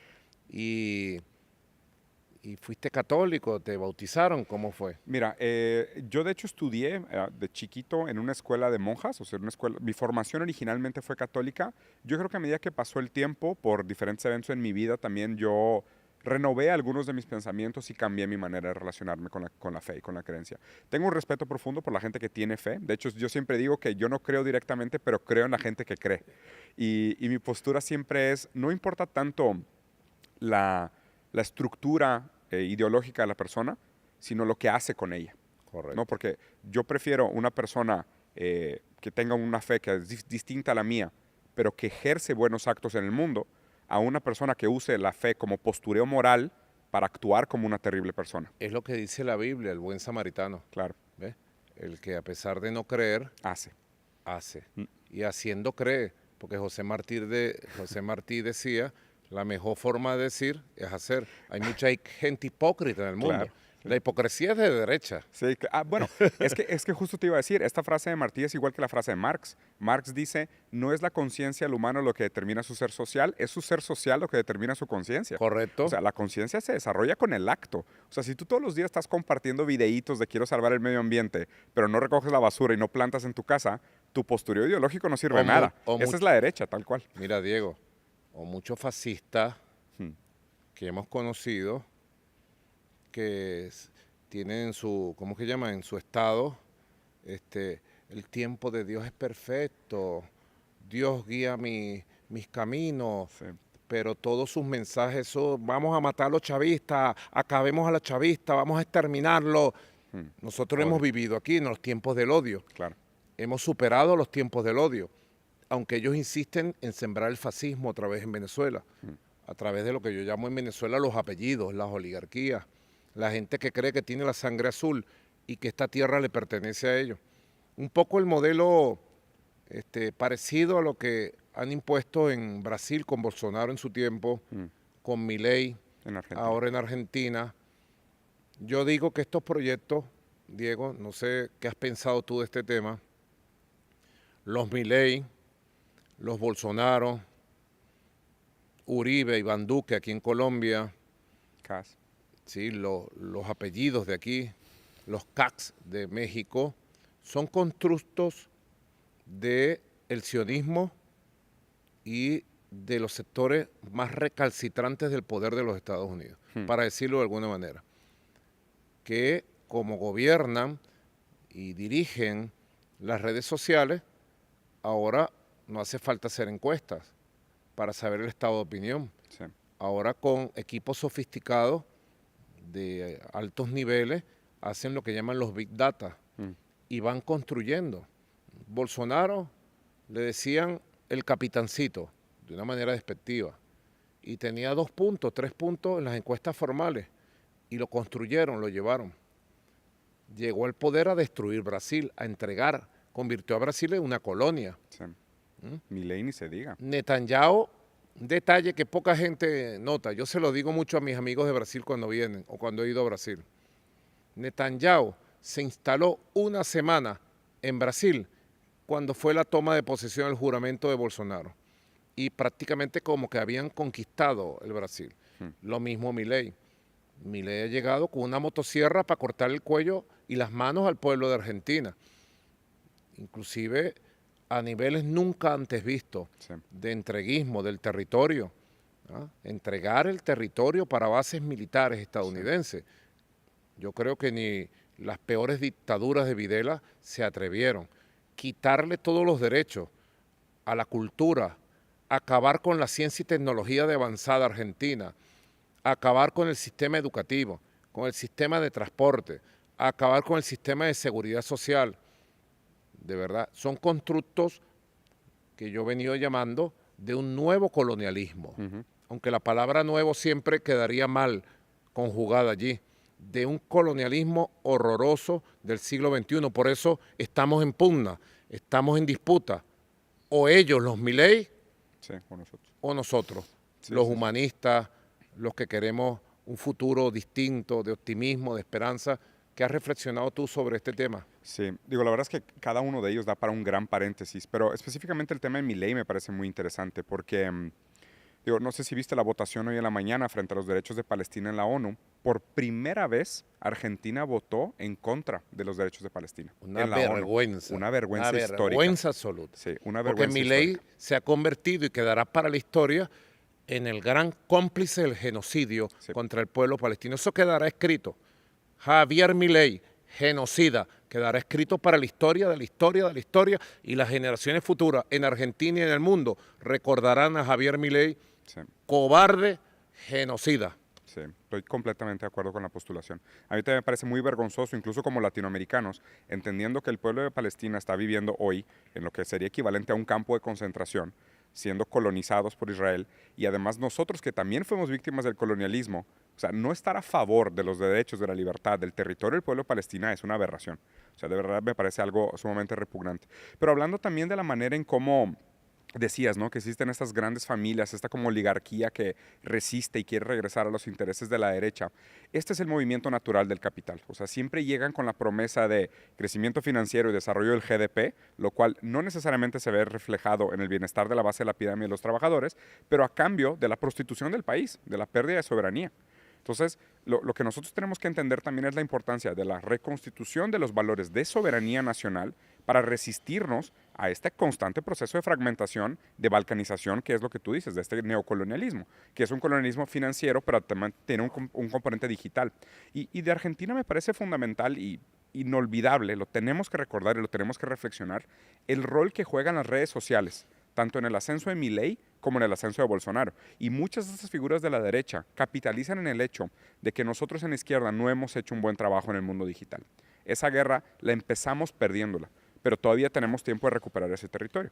Y fuiste católico, te bautizaron, ¿cómo fue? Mira, yo de hecho estudié de chiquito en una escuela de monjas, o sea, mi formación originalmente fue católica. Yo creo que a medida que pasó el tiempo, por diferentes eventos en mi vida, también yo renové algunos de mis pensamientos y cambié mi manera de relacionarme con la fe y con la creencia. Tengo un respeto profundo por la gente que tiene fe. De hecho, yo siempre digo que yo no creo directamente, pero creo en la gente que cree. Y mi postura siempre es, no importa tanto la estructura ideológica de la persona, sino lo que hace con ella. Correcto. ¿No? Porque yo prefiero una persona que tenga una fe que es distinta a la mía, pero que ejerce buenos actos en el mundo, a una persona que use la fe como postureo moral para actuar como una terrible persona. Es lo que dice la Biblia, el buen samaritano. Claro. ¿Ves? El que a pesar de no creer, Hace. hace. Y haciendo cree, porque José Martí decía, la mejor forma de decir es hacer. Hay mucha gente hipócrita en el mundo. Claro. La hipocresía es de derecha. Sí, bueno, es que justo te iba a decir, esta frase de Martí es igual que la frase de Marx. Marx dice, no es la conciencia del humano lo que determina su ser social, es su ser social lo que determina su conciencia. Correcto. O sea, la conciencia se desarrolla con el acto. O sea, si tú todos los días estás compartiendo videitos de quiero salvar el medio ambiente, pero no recoges la basura y no plantas en tu casa, tu postureo ideológico no sirve de nada. Esa es la derecha, tal cual. Mira, Diego, o muchos fascistas Hmm. que hemos conocido que tienen en su, ¿cómo que llama? En su estado, el tiempo de Dios es perfecto, Dios guía mis caminos, Sí. pero todos sus mensajes son, vamos a matar a los chavistas, acabemos a los chavistas, vamos a exterminarlos. Nosotros hemos vivido aquí en los tiempos del odio, Claro. hemos superado los tiempos del odio, aunque ellos insisten en sembrar el fascismo otra vez en Venezuela, a través de lo que yo llamo en Venezuela los apellidos, las oligarquías, la gente que cree que tiene la sangre azul y que esta tierra le pertenece a ellos. Un poco el modelo parecido a lo que han impuesto en Brasil con Bolsonaro en su tiempo, con Milei, En Argentina. ahora en Argentina. Yo digo que estos proyectos, Diego, no sé qué has pensado tú de este tema, los Milei, los Bolsonaro, Uribe, Iván Duque aquí en Colombia, Cas. ¿sí? Los apellidos de aquí, los CACs de México, son constructos del sionismo y de los sectores más recalcitrantes del poder de los Estados Unidos, para decirlo de alguna manera, que como gobiernan y dirigen las redes sociales, ahora no hace falta hacer encuestas para saber el estado de opinión. Sí. Ahora con equipos sofisticados de altos niveles hacen lo que llaman los big data y van construyendo. Bolsonaro le decían el capitancito de una manera despectiva y tenía 2 puntos, 3 puntos en las encuestas formales y lo construyeron, lo llevaron. Llegó al poder a destruir Brasil, a entregar, convirtió a Brasil en una colonia. Sí. Milei ni se diga. Netanyahu, un detalle que poca gente nota, yo se lo digo mucho a mis amigos de Brasil cuando vienen o cuando he ido a Brasil. Netanyahu se instaló una semana en Brasil cuando fue la toma de posesión del juramento de Bolsonaro y prácticamente como que habían conquistado el Brasil. Lo mismo Milei. Milei ha llegado con una motosierra para cortar el cuello y las manos al pueblo de Argentina. Inclusive a niveles nunca antes vistos, de entreguismo del territorio, entregar el territorio para bases militares estadounidenses. Yo creo que ni las peores dictaduras de Videla se atrevieron. Quitarle todos los derechos a la cultura, acabar con la ciencia y tecnología de avanzada Argentina, acabar con el sistema educativo, con el sistema de transporte, acabar con el sistema de seguridad social. De verdad, son constructos que yo he venido llamando de un nuevo colonialismo, aunque la palabra nuevo siempre quedaría mal conjugada allí, de un colonialismo horroroso del siglo XXI. Por eso estamos en pugna, estamos en disputa, o ellos, los Milei, Sí, o nosotros. o nosotros, Sí, los sí, humanistas, los que queremos un futuro distinto, de optimismo, de esperanza. ¿Qué has reflexionado tú sobre este tema? Sí, digo, la verdad es que cada uno de ellos da para un gran paréntesis, pero específicamente el tema de Milei me parece muy interesante porque, digo, no sé si viste la votación hoy en la mañana frente a los derechos de Palestina en la ONU. Por primera vez, Argentina votó en contra de los derechos de Palestina. Una en la vergüenza. ONU. Una vergüenza histórica. Una vergüenza absoluta. Sí, una Porque vergüenza Milei histórica. se ha convertido y quedará para la historia en el gran cómplice del genocidio contra el pueblo palestino. Eso quedará escrito. Javier Milei, genocida, quedará escrito para la historia de la historia de la historia, y las generaciones futuras en Argentina y en el mundo recordarán a Javier Milei, cobarde, genocida. Sí, estoy completamente de acuerdo con la postulación. A mí también me parece muy vergonzoso, incluso como latinoamericanos, entendiendo que el pueblo de Palestina está viviendo hoy en lo que sería equivalente a un campo de concentración, siendo colonizados por Israel, y además nosotros que también fuimos víctimas del colonialismo, o sea, no estar a favor de los derechos, de la libertad, del territorio del pueblo palestino es una aberración. O sea, de verdad me parece algo sumamente repugnante. Pero hablando también de la manera en cómo decías, ¿no? Que existen estas grandes familias, esta como oligarquía que resiste y quiere regresar a los intereses de la derecha. Este es el movimiento natural del capital. O sea, siempre llegan con la promesa de crecimiento financiero y desarrollo del GDP, lo cual no necesariamente se ve reflejado en el bienestar de la base de la pirámide de los trabajadores, pero a cambio de la prostitución del país, de la pérdida de soberanía. Entonces, lo que nosotros tenemos que entender también es la importancia de la reconstitución de los valores de soberanía nacional para resistirnos a este constante proceso de fragmentación, de balcanización, que es lo que tú dices, de este neocolonialismo, que es un colonialismo financiero, pero también tiene un componente digital. Y de Argentina me parece fundamental y inolvidable, lo tenemos que recordar y lo tenemos que reflexionar, el rol que juegan las redes sociales, tanto en el ascenso de Milei como en el ascenso de Bolsonaro. Y muchas de esas figuras de la derecha capitalizan en el hecho de que nosotros en la izquierda no hemos hecho un buen trabajo en el mundo digital. Esa guerra la empezamos perdiéndola, pero todavía tenemos tiempo de recuperar ese territorio.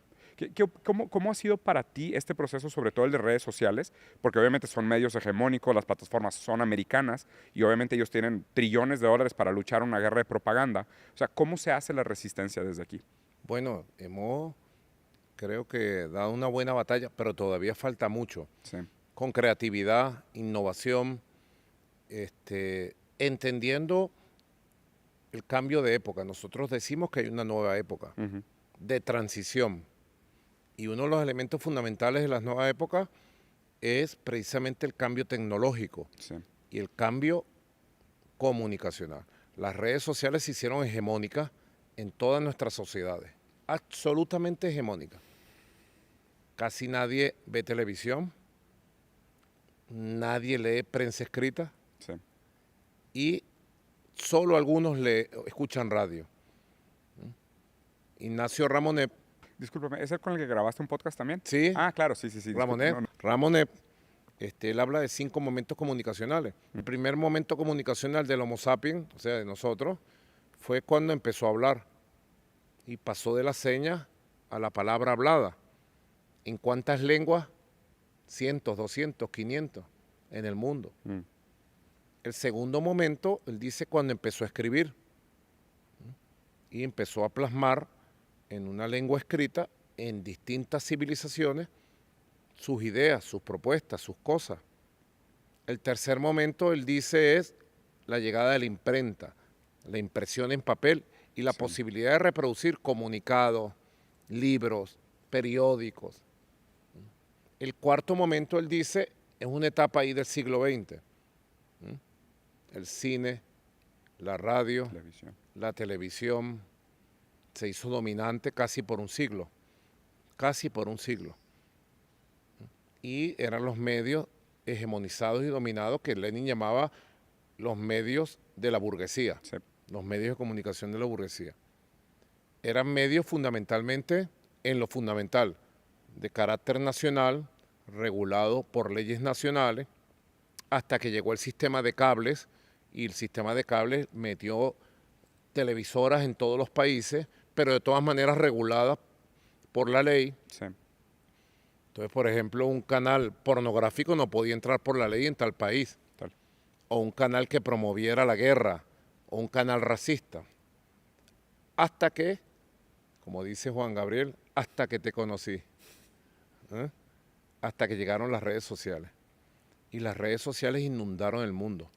¿Cómo ha sido para ti este proceso, sobre todo el de redes sociales? Porque obviamente son medios hegemónicos, las plataformas son americanas y obviamente ellos tienen trillones de dólares para luchar una guerra de propaganda. O sea, ¿cómo se hace la resistencia desde aquí? Bueno, creo que dado una buena batalla, pero todavía falta mucho. Sí. Con creatividad, innovación, entendiendo el cambio de época. Nosotros decimos que hay una nueva época de transición. Y uno de los elementos fundamentales de las nuevas épocas es precisamente el cambio tecnológico y el cambio comunicacional. Las redes sociales se hicieron hegemónicas en todas nuestras sociedades, absolutamente hegemónicas. Casi nadie ve televisión, nadie lee prensa escrita y solo algunos escuchan radio. Ignacio Ramonet. Discúlpame, ¿es el con el que grabaste un podcast también? Sí. Ah, claro, sí. Ramonet, él habla de 5 momentos comunicacionales. El primer momento comunicacional del Homo sapiens, o sea, de nosotros, fue cuando empezó a hablar y pasó de la seña a la palabra hablada. ¿En cuántas lenguas? Cientos, 200, 500 en el mundo. El segundo momento, él dice, cuando empezó a escribir y empezó a plasmar en una lengua escrita en distintas civilizaciones sus ideas, sus propuestas, sus cosas. El tercer momento, él dice, es la llegada de la imprenta, la impresión en papel y la posibilidad de reproducir comunicados, libros, periódicos. El cuarto momento, él dice, es una etapa ahí del siglo XX. El cine, la radio, la televisión se hizo dominante casi por un siglo. Y eran los medios hegemonizados y dominados que Lenin llamaba los medios de la burguesía, los medios de comunicación de la burguesía. Eran medios fundamentalmente, en lo fundamental, de carácter nacional, regulado por leyes nacionales, hasta que llegó el sistema de cables, y el sistema de cables metió televisoras en todos los países, pero de todas maneras reguladas por la ley. Entonces, por ejemplo, un canal pornográfico no podía entrar por la ley en tal país. O un canal que promoviera la guerra, o un canal racista. Hasta que, como dice Juan Gabriel, hasta que te conocí. Hasta que llegaron las redes sociales. Y las redes sociales inundaron el mundo.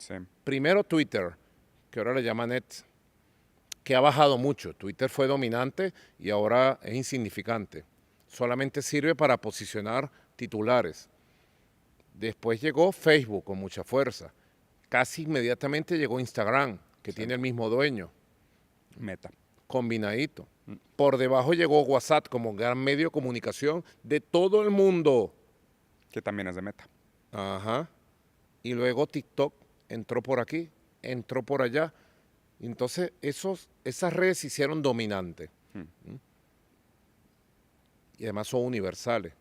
Primero Twitter, que ahora le llaman X, que ha bajado mucho. Twitter fue dominante y ahora es insignificante. Solamente sirve para posicionar titulares. Después llegó Facebook con mucha fuerza. Casi inmediatamente llegó Instagram, que tiene el mismo dueño. Meta. Combinadito. Por debajo llegó WhatsApp como gran medio de comunicación de todo el mundo. Que también es de Meta. Y luego TikTok entró por aquí, entró por allá. Entonces esas redes se hicieron dominantes. Y además son universales.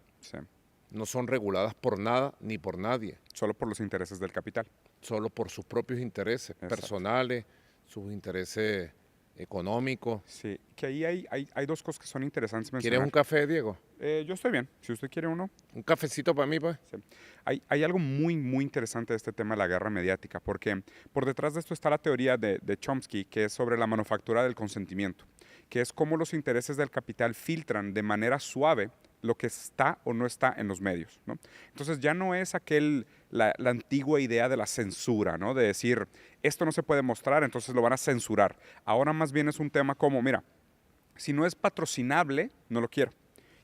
No son reguladas por nada ni por nadie. Solo por los intereses del capital. Solo por sus propios intereses personales, sus intereses económico. Sí, que ahí hay dos cosas que son interesantes ¿Quieres mencionar. un café, Diego? Yo estoy bien, si usted quiere uno. Un cafecito para mí, pues. Sí. Hay algo muy, muy interesante de este tema de la guerra mediática, porque por detrás de esto está la teoría de Chomsky, que es sobre la manufactura del consentimiento, que es cómo los intereses del capital filtran de manera suave lo que está o no está en los medios, ¿no? Entonces ya no es la antigua idea de la censura, ¿no? De decir, esto no se puede mostrar, entonces lo van a censurar. Ahora más bien es un tema como, mira, si no es patrocinable, no lo quiero.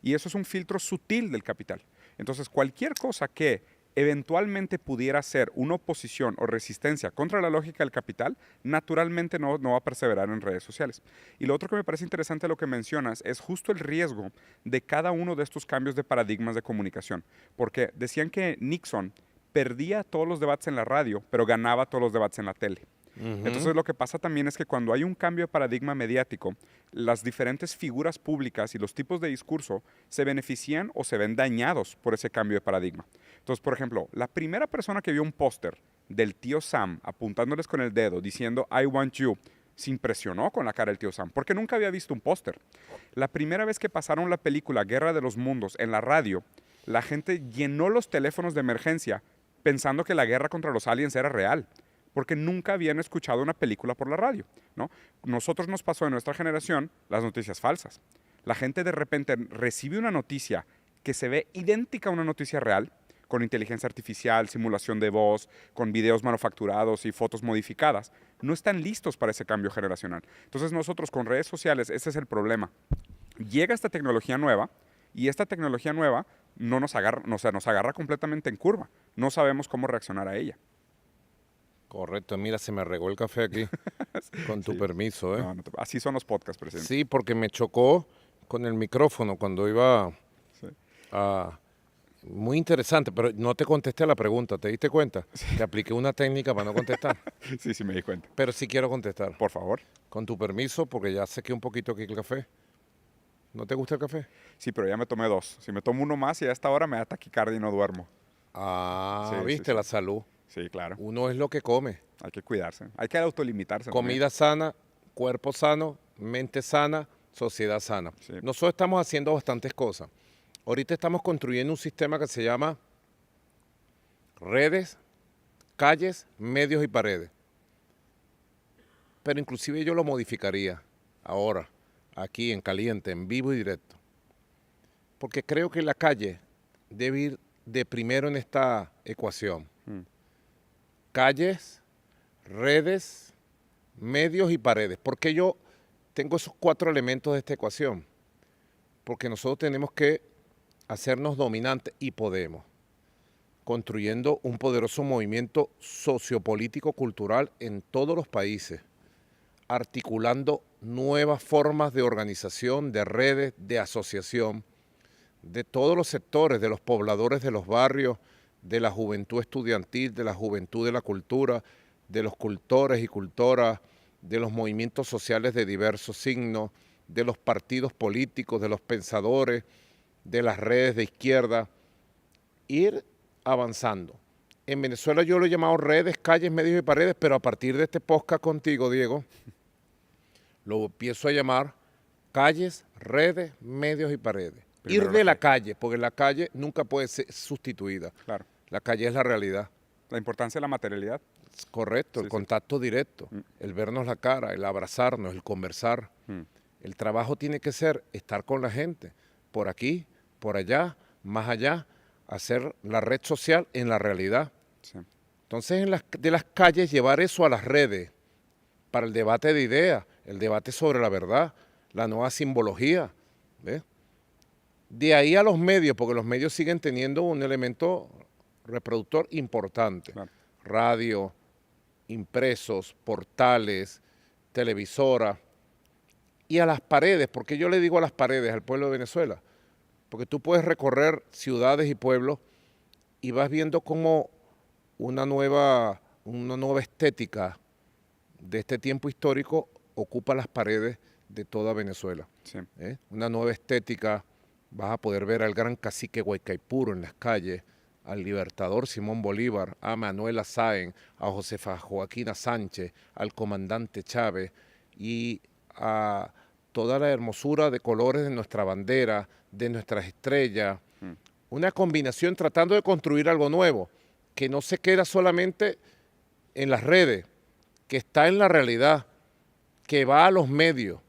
Y eso es un filtro sutil del capital. Entonces, cualquier cosa que eventualmente pudiera ser una oposición o resistencia contra la lógica del capital, naturalmente no va a perseverar en redes sociales. Y lo otro que me parece interesante de lo que mencionas es justo el riesgo de cada uno de estos cambios de paradigmas de comunicación. Porque decían que Nixon perdía todos los debates en la radio, pero ganaba todos los debates en la tele. Entonces lo que pasa también es que cuando hay un cambio de paradigma mediático, las diferentes figuras públicas y los tipos de discurso se benefician o se ven dañados por ese cambio de paradigma. Entonces, por ejemplo, la primera persona que vio un póster del tío Sam apuntándoles con el dedo diciendo I want you, se impresionó con la cara del tío Sam, porque nunca había visto un póster. La primera vez que pasaron la película Guerra de los Mundos en la radio, la gente llenó los teléfonos de emergencia pensando que la guerra contra los aliens era real, porque nunca habían escuchado una película por la radio, ¿no? Nosotros nos pasó en nuestra generación las noticias falsas. La gente de repente recibe una noticia que se ve idéntica a una noticia real, con inteligencia artificial, simulación de voz, con videos manufacturados y fotos modificadas. No están listos para ese cambio generacional. Entonces nosotros con redes sociales, ese es el problema. Llega esta tecnología nueva y esta tecnología nueva no nos agarra, o sea, nos agarra completamente en curva. No sabemos cómo reaccionar a ella. Correcto, mira, se me regó el café aquí, con tu Sí. permiso, ¿eh? No, así son los podcasts, presidente. Sí, porque me chocó con el micrófono cuando iba Sí. a... Muy interesante, pero no te contesté a la pregunta, ¿te diste cuenta? Te apliqué una técnica para no contestar, Sí, sí, me di cuenta. pero sí quiero contestar. Por favor. Con tu permiso, porque ya sequé un poquito aquí el café. ¿No te gusta el café? Sí, pero ya me tomé dos. Si me tomo uno más y a esta hora me da taquicardia y no duermo. Ah, Sí, sí, viste, sí. la salud. Sí, claro. Uno es lo que come. Hay que cuidarse. Hay que autolimitarse. también. Comida sana, cuerpo sano, mente sana, sociedad sana. Sí. Nosotros estamos haciendo bastantes cosas. Ahorita estamos construyendo un sistema que se llama redes, calles, medios y paredes. Pero inclusive yo lo modificaría ahora, aquí en caliente, en vivo y directo. Porque creo que la calle debe ir de primero en esta ecuación. Calles, redes, medios y paredes. ¿Por qué yo tengo esos 4 elementos de esta ecuación? Porque nosotros tenemos que hacernos dominantes y podemos, construyendo un poderoso movimiento sociopolítico cultural en todos los países, articulando nuevas formas de organización, de redes, de asociación, de todos los sectores, de los pobladores de los barrios, de la juventud estudiantil, de la juventud de la cultura, de los cultores y cultoras, de los movimientos sociales de diversos signos, de los partidos políticos, de los pensadores, de las redes de izquierda, ir avanzando. En Venezuela yo lo he llamado redes, calles, medios y paredes, pero a partir de este podcast contigo, Diego, lo empiezo a llamar calles, redes, medios y paredes. Primero Ir de la la calle, porque la calle nunca puede ser sustituida. Claro. La calle es la realidad. La importancia de la materialidad. Es correcto, el Sí, sí. contacto directo, el vernos la cara, el abrazarnos, el conversar. El trabajo tiene que ser estar con la gente, por aquí, por allá, más allá, hacer la red social en la realidad. Sí. Entonces, de las calles llevar eso a las redes para el debate de ideas, el debate sobre la verdad, la nueva simbología. ¿Ves? De ahí a los medios, porque los medios siguen teniendo un elemento reproductor importante. Claro. Radio, impresos, portales, televisora. Y a las paredes, ¿por qué yo le digo a las paredes al pueblo de Venezuela? Porque tú puedes recorrer ciudades y pueblos y vas viendo cómo una nueva estética de este tiempo histórico ocupa las paredes de toda Venezuela. Sí. Una nueva estética, vas a poder ver al gran cacique Guaycaipuro en las calles, al libertador Simón Bolívar, a Manuela Sáenz, a Josefa Joaquina Sánchez, al comandante Chávez y a toda la hermosura de colores de nuestra bandera, de nuestras estrellas, una combinación tratando de construir algo nuevo, que no se queda solamente en las redes, que está en la realidad, que va a los medios.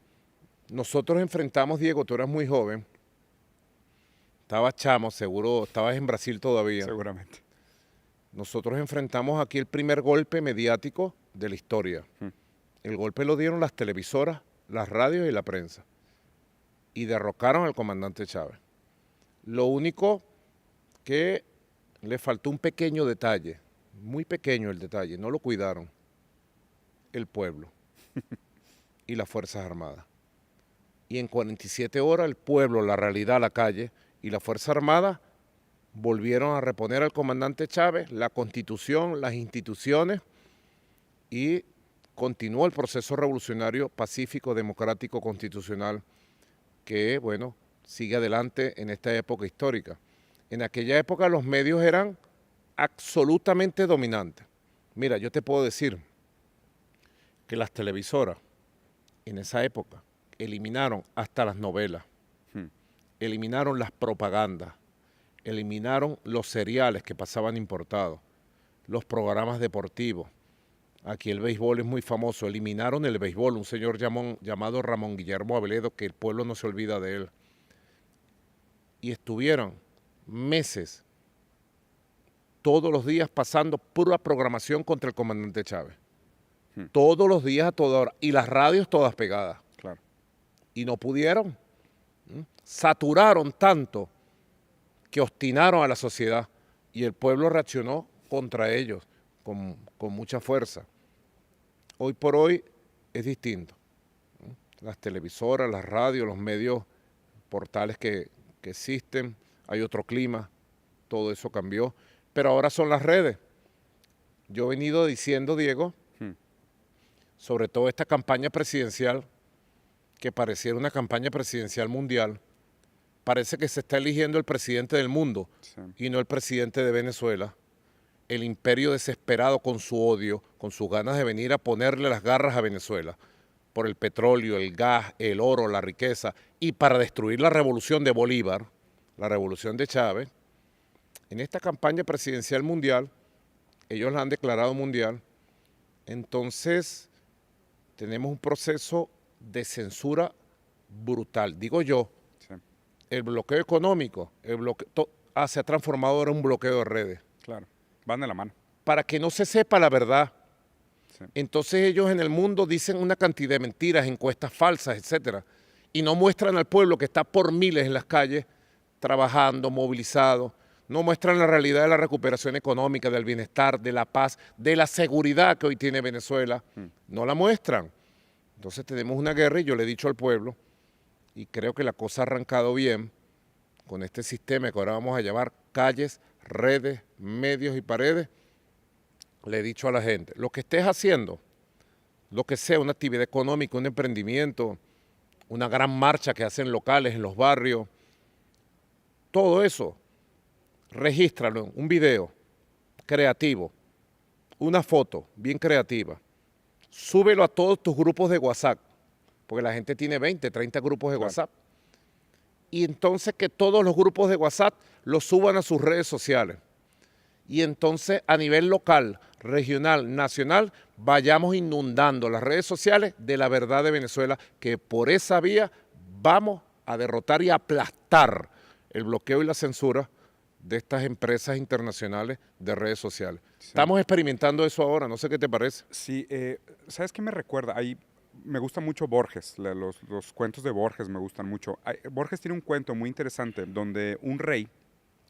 Nosotros enfrentamos, Diego, tú eras muy joven, estabas chamo, seguro, estabas en Brasil todavía. Seguramente. Nosotros enfrentamos aquí el primer golpe mediático de la historia. El golpe lo dieron las televisoras, las radios y la prensa. Y derrocaron al comandante Chávez. Lo único que le faltó un pequeño detalle, muy pequeño el detalle, no lo cuidaron. El pueblo y las Fuerzas Armadas. Y en 47 horas el pueblo, la realidad, la calle y las Fuerzas Armadas volvieron a reponer al comandante Chávez, la Constitución, las instituciones y continuó el proceso revolucionario pacífico, democrático, constitucional que, bueno, sigue adelante en esta época histórica. En aquella época los medios eran absolutamente dominantes. Mira, yo te puedo decir que las televisoras en esa época eliminaron hasta las novelas, eliminaron las propagandas, eliminaron los seriales que pasaban importados, los programas deportivos. Aquí el béisbol es muy famoso, eliminaron el béisbol, un señor llamado Ramón Guillermo Aveledo, que el pueblo no se olvida de él. Y estuvieron meses, todos los días pasando pura programación contra el comandante Chávez. Todos los días a toda hora. Y las radios todas pegadas. Claro. Y no pudieron. Saturaron tanto que obstinaron a la sociedad. Y el pueblo reaccionó contra ellos con mucha fuerza. Hoy por hoy es distinto. Las televisoras, las radios, los medios, portales que existen, hay otro clima, todo eso cambió. Pero ahora son las redes. Yo he venido diciendo, Diego, sobre todo esta campaña presidencial, que pareciera una campaña presidencial mundial, parece que se está eligiendo el presidente del mundo y no el presidente de Venezuela. El imperio desesperado con su odio, con sus ganas de venir a ponerle las garras a Venezuela por el petróleo, el gas, el oro, la riqueza, y para destruir la revolución de Bolívar, la revolución de Chávez. En esta campaña presidencial mundial, ellos la han declarado mundial, entonces tenemos un proceso de censura brutal. Digo yo, el bloqueo económico, se ha transformado ahora en un bloqueo de redes. Claro, van de la mano. Para que no se sepa la verdad. Entonces ellos en el mundo dicen una cantidad de mentiras, encuestas falsas, etcétera, y no muestran al pueblo que está por miles en las calles, trabajando, movilizado. No muestran la realidad de la recuperación económica, del bienestar, de la paz, de la seguridad que hoy tiene Venezuela. No la muestran. Entonces tenemos una guerra y yo le he dicho al pueblo, y creo que la cosa ha arrancado bien con este sistema que ahora vamos a llamar calles, redes, medios y paredes. Le he dicho a la gente, lo que estés haciendo, lo que sea, una actividad económica, un emprendimiento, una gran marcha que hacen locales en los barrios, todo eso, regístralo en un video creativo, una foto bien creativa, súbelo a todos tus grupos de WhatsApp, porque la gente tiene 20, 30 grupos de WhatsApp, y entonces que todos los grupos de WhatsApp los suban a sus redes sociales. Y entonces a nivel local, regional, nacional, vayamos inundando las redes sociales de la verdad de Venezuela, que por esa vía vamos a derrotar y aplastar el bloqueo y la censura de estas empresas internacionales de redes sociales. Estamos experimentando eso ahora, no sé qué te parece. Sí, ¿sabes qué me recuerda? Me gusta mucho Borges, los cuentos de Borges me gustan mucho. Borges tiene un cuento muy interesante donde un rey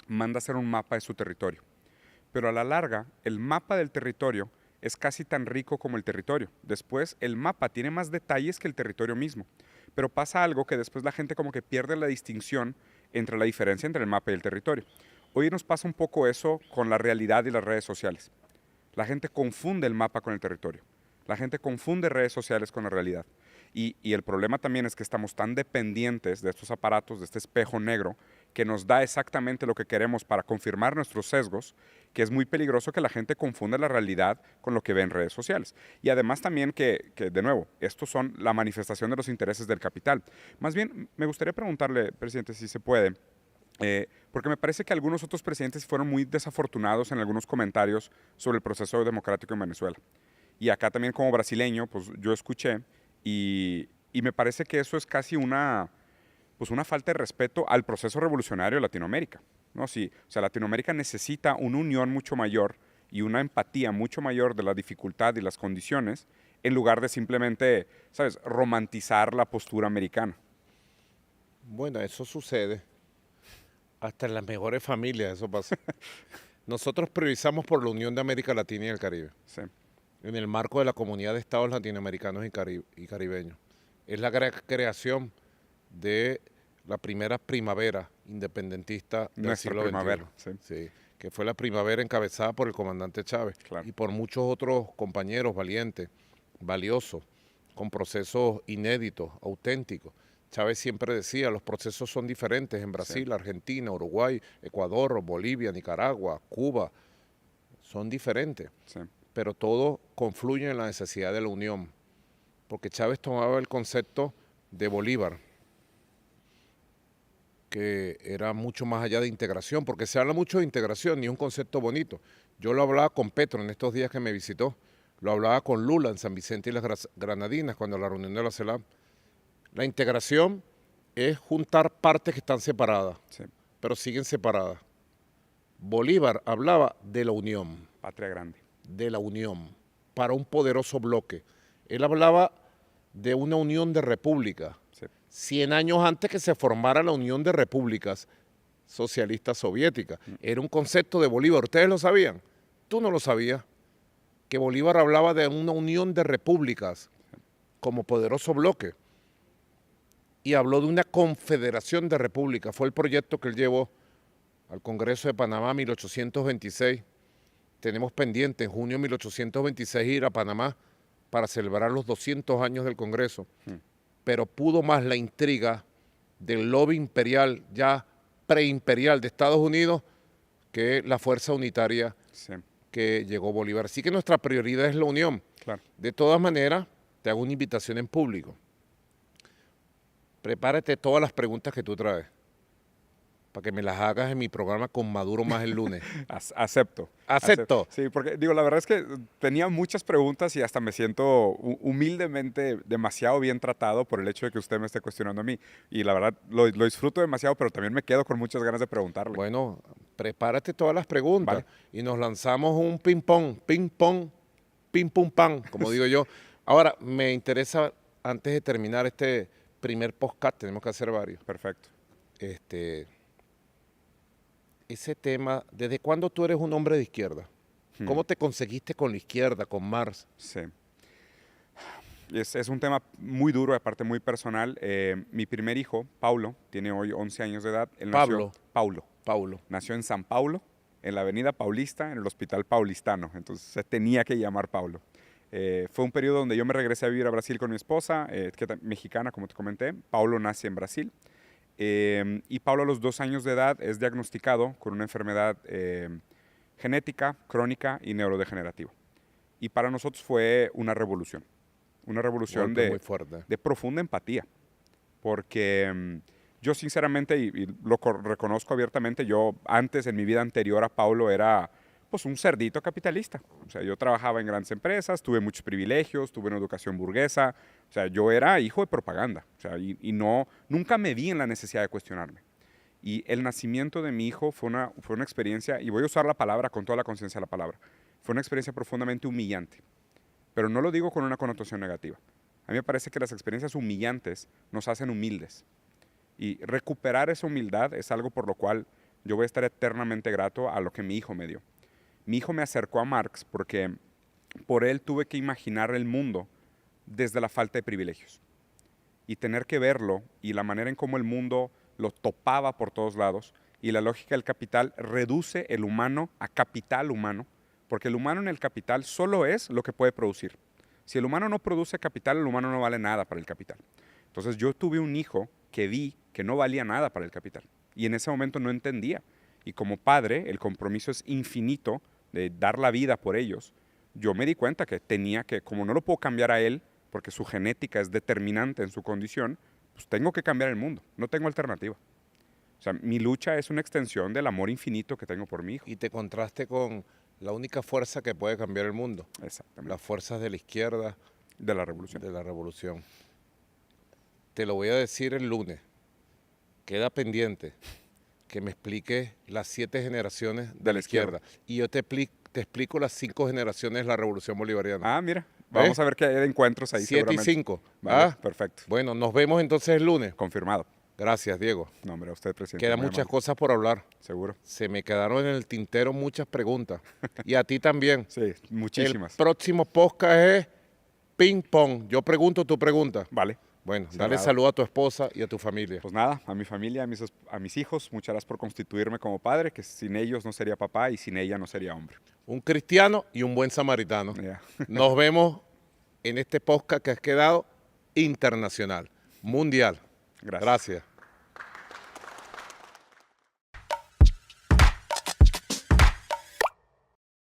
manda hacer un mapa de su territorio. Pero a la larga, el mapa del territorio es casi tan rico como el territorio. Después, el mapa tiene más detalles que el territorio mismo. Pero pasa algo que después la gente como que pierde la distinción entre la diferencia entre el mapa y el territorio. Hoy nos pasa un poco eso con la realidad y las redes sociales. La gente confunde el mapa con el territorio. La gente confunde redes sociales con la realidad. Y el problema también es que estamos tan dependientes de estos aparatos, de este espejo negro, que nos da exactamente lo que queremos para confirmar nuestros sesgos, que es muy peligroso que la gente confunda la realidad con lo que ve en redes sociales. Y además también que, de nuevo, estos son la manifestación de los intereses del capital. Más bien, me gustaría preguntarle, presidente, si se puede, porque me parece que algunos otros presidentes fueron muy desafortunados en algunos comentarios sobre el proceso democrático en Venezuela. Y acá también como brasileño, pues yo escuché y me parece que eso es casi pues una falta de respeto al proceso revolucionario de Latinoamérica, ¿no? Sí, o sea, Latinoamérica necesita una unión mucho mayor y una empatía mucho mayor de la dificultad y las condiciones en lugar de simplemente, ¿sabes?, romantizar la postura americana. Bueno, eso sucede. Hasta en las mejores familias eso pasa. Nosotros priorizamos por la Unión de América Latina y el Caribe, Sí, en el marco de la Comunidad de Estados Latinoamericanos y Caribeños. Es la creación de la primera primavera independentista del nuestra siglo primavera. XXI. Sí, Sí, que fue la primavera encabezada por el comandante Chávez claro. y por muchos otros compañeros valientes, valiosos, con procesos inéditos, auténticos. Chávez siempre decía, los procesos son diferentes en Brasil, Sí. Argentina, Uruguay, Ecuador, Bolivia, Nicaragua, Cuba, son diferentes, Sí, pero todos confluyen en la necesidad de la unión, porque Chávez tomaba el concepto de Bolívar, que era mucho más allá de integración, porque se habla mucho de integración y es un concepto bonito. Yo lo hablaba con Petro en estos días que me visitó, lo hablaba con Lula en San Vicente y las Granadinas, cuando la reunión de la CELAC. La integración es juntar partes que están separadas, sí. pero siguen separadas. Bolívar hablaba de la unión, Patria grande. para un poderoso bloque. Él hablaba de una unión de repúblicas, Sí, 100 años antes que se formara la Unión de Repúblicas Socialistas Soviéticas. Era un concepto de Bolívar. ¿Ustedes lo sabían? Tú no lo sabías. Que Bolívar hablaba de una unión de repúblicas como poderoso bloque. Y habló de una confederación de repúblicas. Fue el proyecto que él llevó al Congreso de Panamá en 1826. Tenemos pendiente en junio de 1826 ir a Panamá para celebrar los 200 años del Congreso. Pero pudo más la intriga del lobby imperial, ya preimperial de Estados Unidos, que la fuerza unitaria sí, que llegó Bolívar. Así que nuestra prioridad es la unión. claro. De todas maneras, te hago una invitación en público. Prepárate todas las preguntas que tú traes, para que me las hagas en mi programa con Maduro más el lunes. Acepto. Acepto. Sí, porque digo, la verdad es que tenía muchas preguntas y hasta me siento humildemente demasiado bien tratado por el hecho de que usted me esté cuestionando a mí. Y la verdad lo disfruto demasiado, pero también me quedo con muchas ganas de preguntarle. Bueno, prepárate todas las preguntas Vale. y nos lanzamos un ping-pong, ping pum pan, como digo yo. Ahora, me interesa, antes de terminar este primer podcast, tenemos que hacer varios, Perfecto. ese tema, ¿desde cuándo tú eres un hombre de izquierda? ¿Cómo te conseguiste con la izquierda, con Marx? Sí. Es un tema muy duro, aparte muy personal. Mi primer hijo, Paulo, tiene hoy 11 años de edad. Él nació, Paulo. Nació en San Paulo, en la avenida Paulista, en el Hospital Paulistano. Entonces se tenía que llamar Paulo. Fue un periodo donde yo me regresé a vivir a Brasil con mi esposa, mexicana, como te comenté. Paulo nace en Brasil. Y Paulo a los 2 años de edad es diagnosticado con una enfermedad genética, crónica y neurodegenerativa. Y para nosotros fue una revolución Muy fuerte. de profunda empatía, porque yo sinceramente, y reconozco abiertamente, yo antes, en mi vida anterior a Paulo, era pues un cerdito capitalista. O sea, yo trabajaba en grandes empresas, tuve muchos privilegios, tuve una educación burguesa, o sea, yo era hijo de propaganda, o sea, nunca me vi en la necesidad de cuestionarme. Y el nacimiento de mi hijo fue una experiencia, y voy a usar la palabra con toda la conciencia de la palabra, fue una experiencia profundamente humillante. Pero no lo digo con una connotación negativa. A mí me parece que las experiencias humillantes nos hacen humildes. Y recuperar esa humildad es algo por lo cual yo voy a estar eternamente grato a lo que mi hijo me dio. Mi hijo me acercó a Marx porque por él tuve que imaginar el mundo desde la falta de privilegios. Y tener que verlo y la manera en cómo el mundo lo topaba por todos lados y la lógica del capital reduce el humano a capital humano, porque el humano en el capital solo es lo que puede producir. Si el humano no produce capital, el humano no vale nada para el capital. Entonces yo tuve un hijo que vi que no valía nada para el capital Y en ese momento no entendía. Y como padre, el compromiso es infinito de dar la vida por ellos. Yo me di cuenta que tenía que, como no lo puedo cambiar a él, porque su genética es determinante en su condición, pues tengo que cambiar el mundo. No tengo alternativa. O sea, mi lucha es una extensión del amor infinito que tengo por mi hijo. Y te contraste con la única fuerza que puede cambiar el mundo. Exactamente. Las fuerzas de la izquierda. De la revolución. De la revolución. Te lo voy a decir el lunes. Queda pendiente que me expliques las 7 generaciones de la izquierda. Y yo te explico las 5 generaciones de la revolución bolivariana. Ah, mira. Vamos a ver qué hay de encuentros ahí 7 y 5. Vale, perfecto. Bueno, nos vemos entonces el lunes. Confirmado. Gracias, Diego. No, hombre, a usted, presidente. Quedan muchas cosas por hablar. Seguro. Se me quedaron en el tintero muchas preguntas. Y a ti también. Sí, muchísimas. El próximo podcast es ping pong. Yo pregunto, tú preguntas. Vale. Bueno, dale saludo a tu esposa y a tu familia. Pues nada, a mi familia, a mis hijos, muchas gracias por constituirme como padre, que sin ellos no sería papá y sin ella no sería hombre. Un cristiano y un buen samaritano. Yeah. Nos vemos en este podcast que has quedado internacional, mundial. Gracias. Gracias.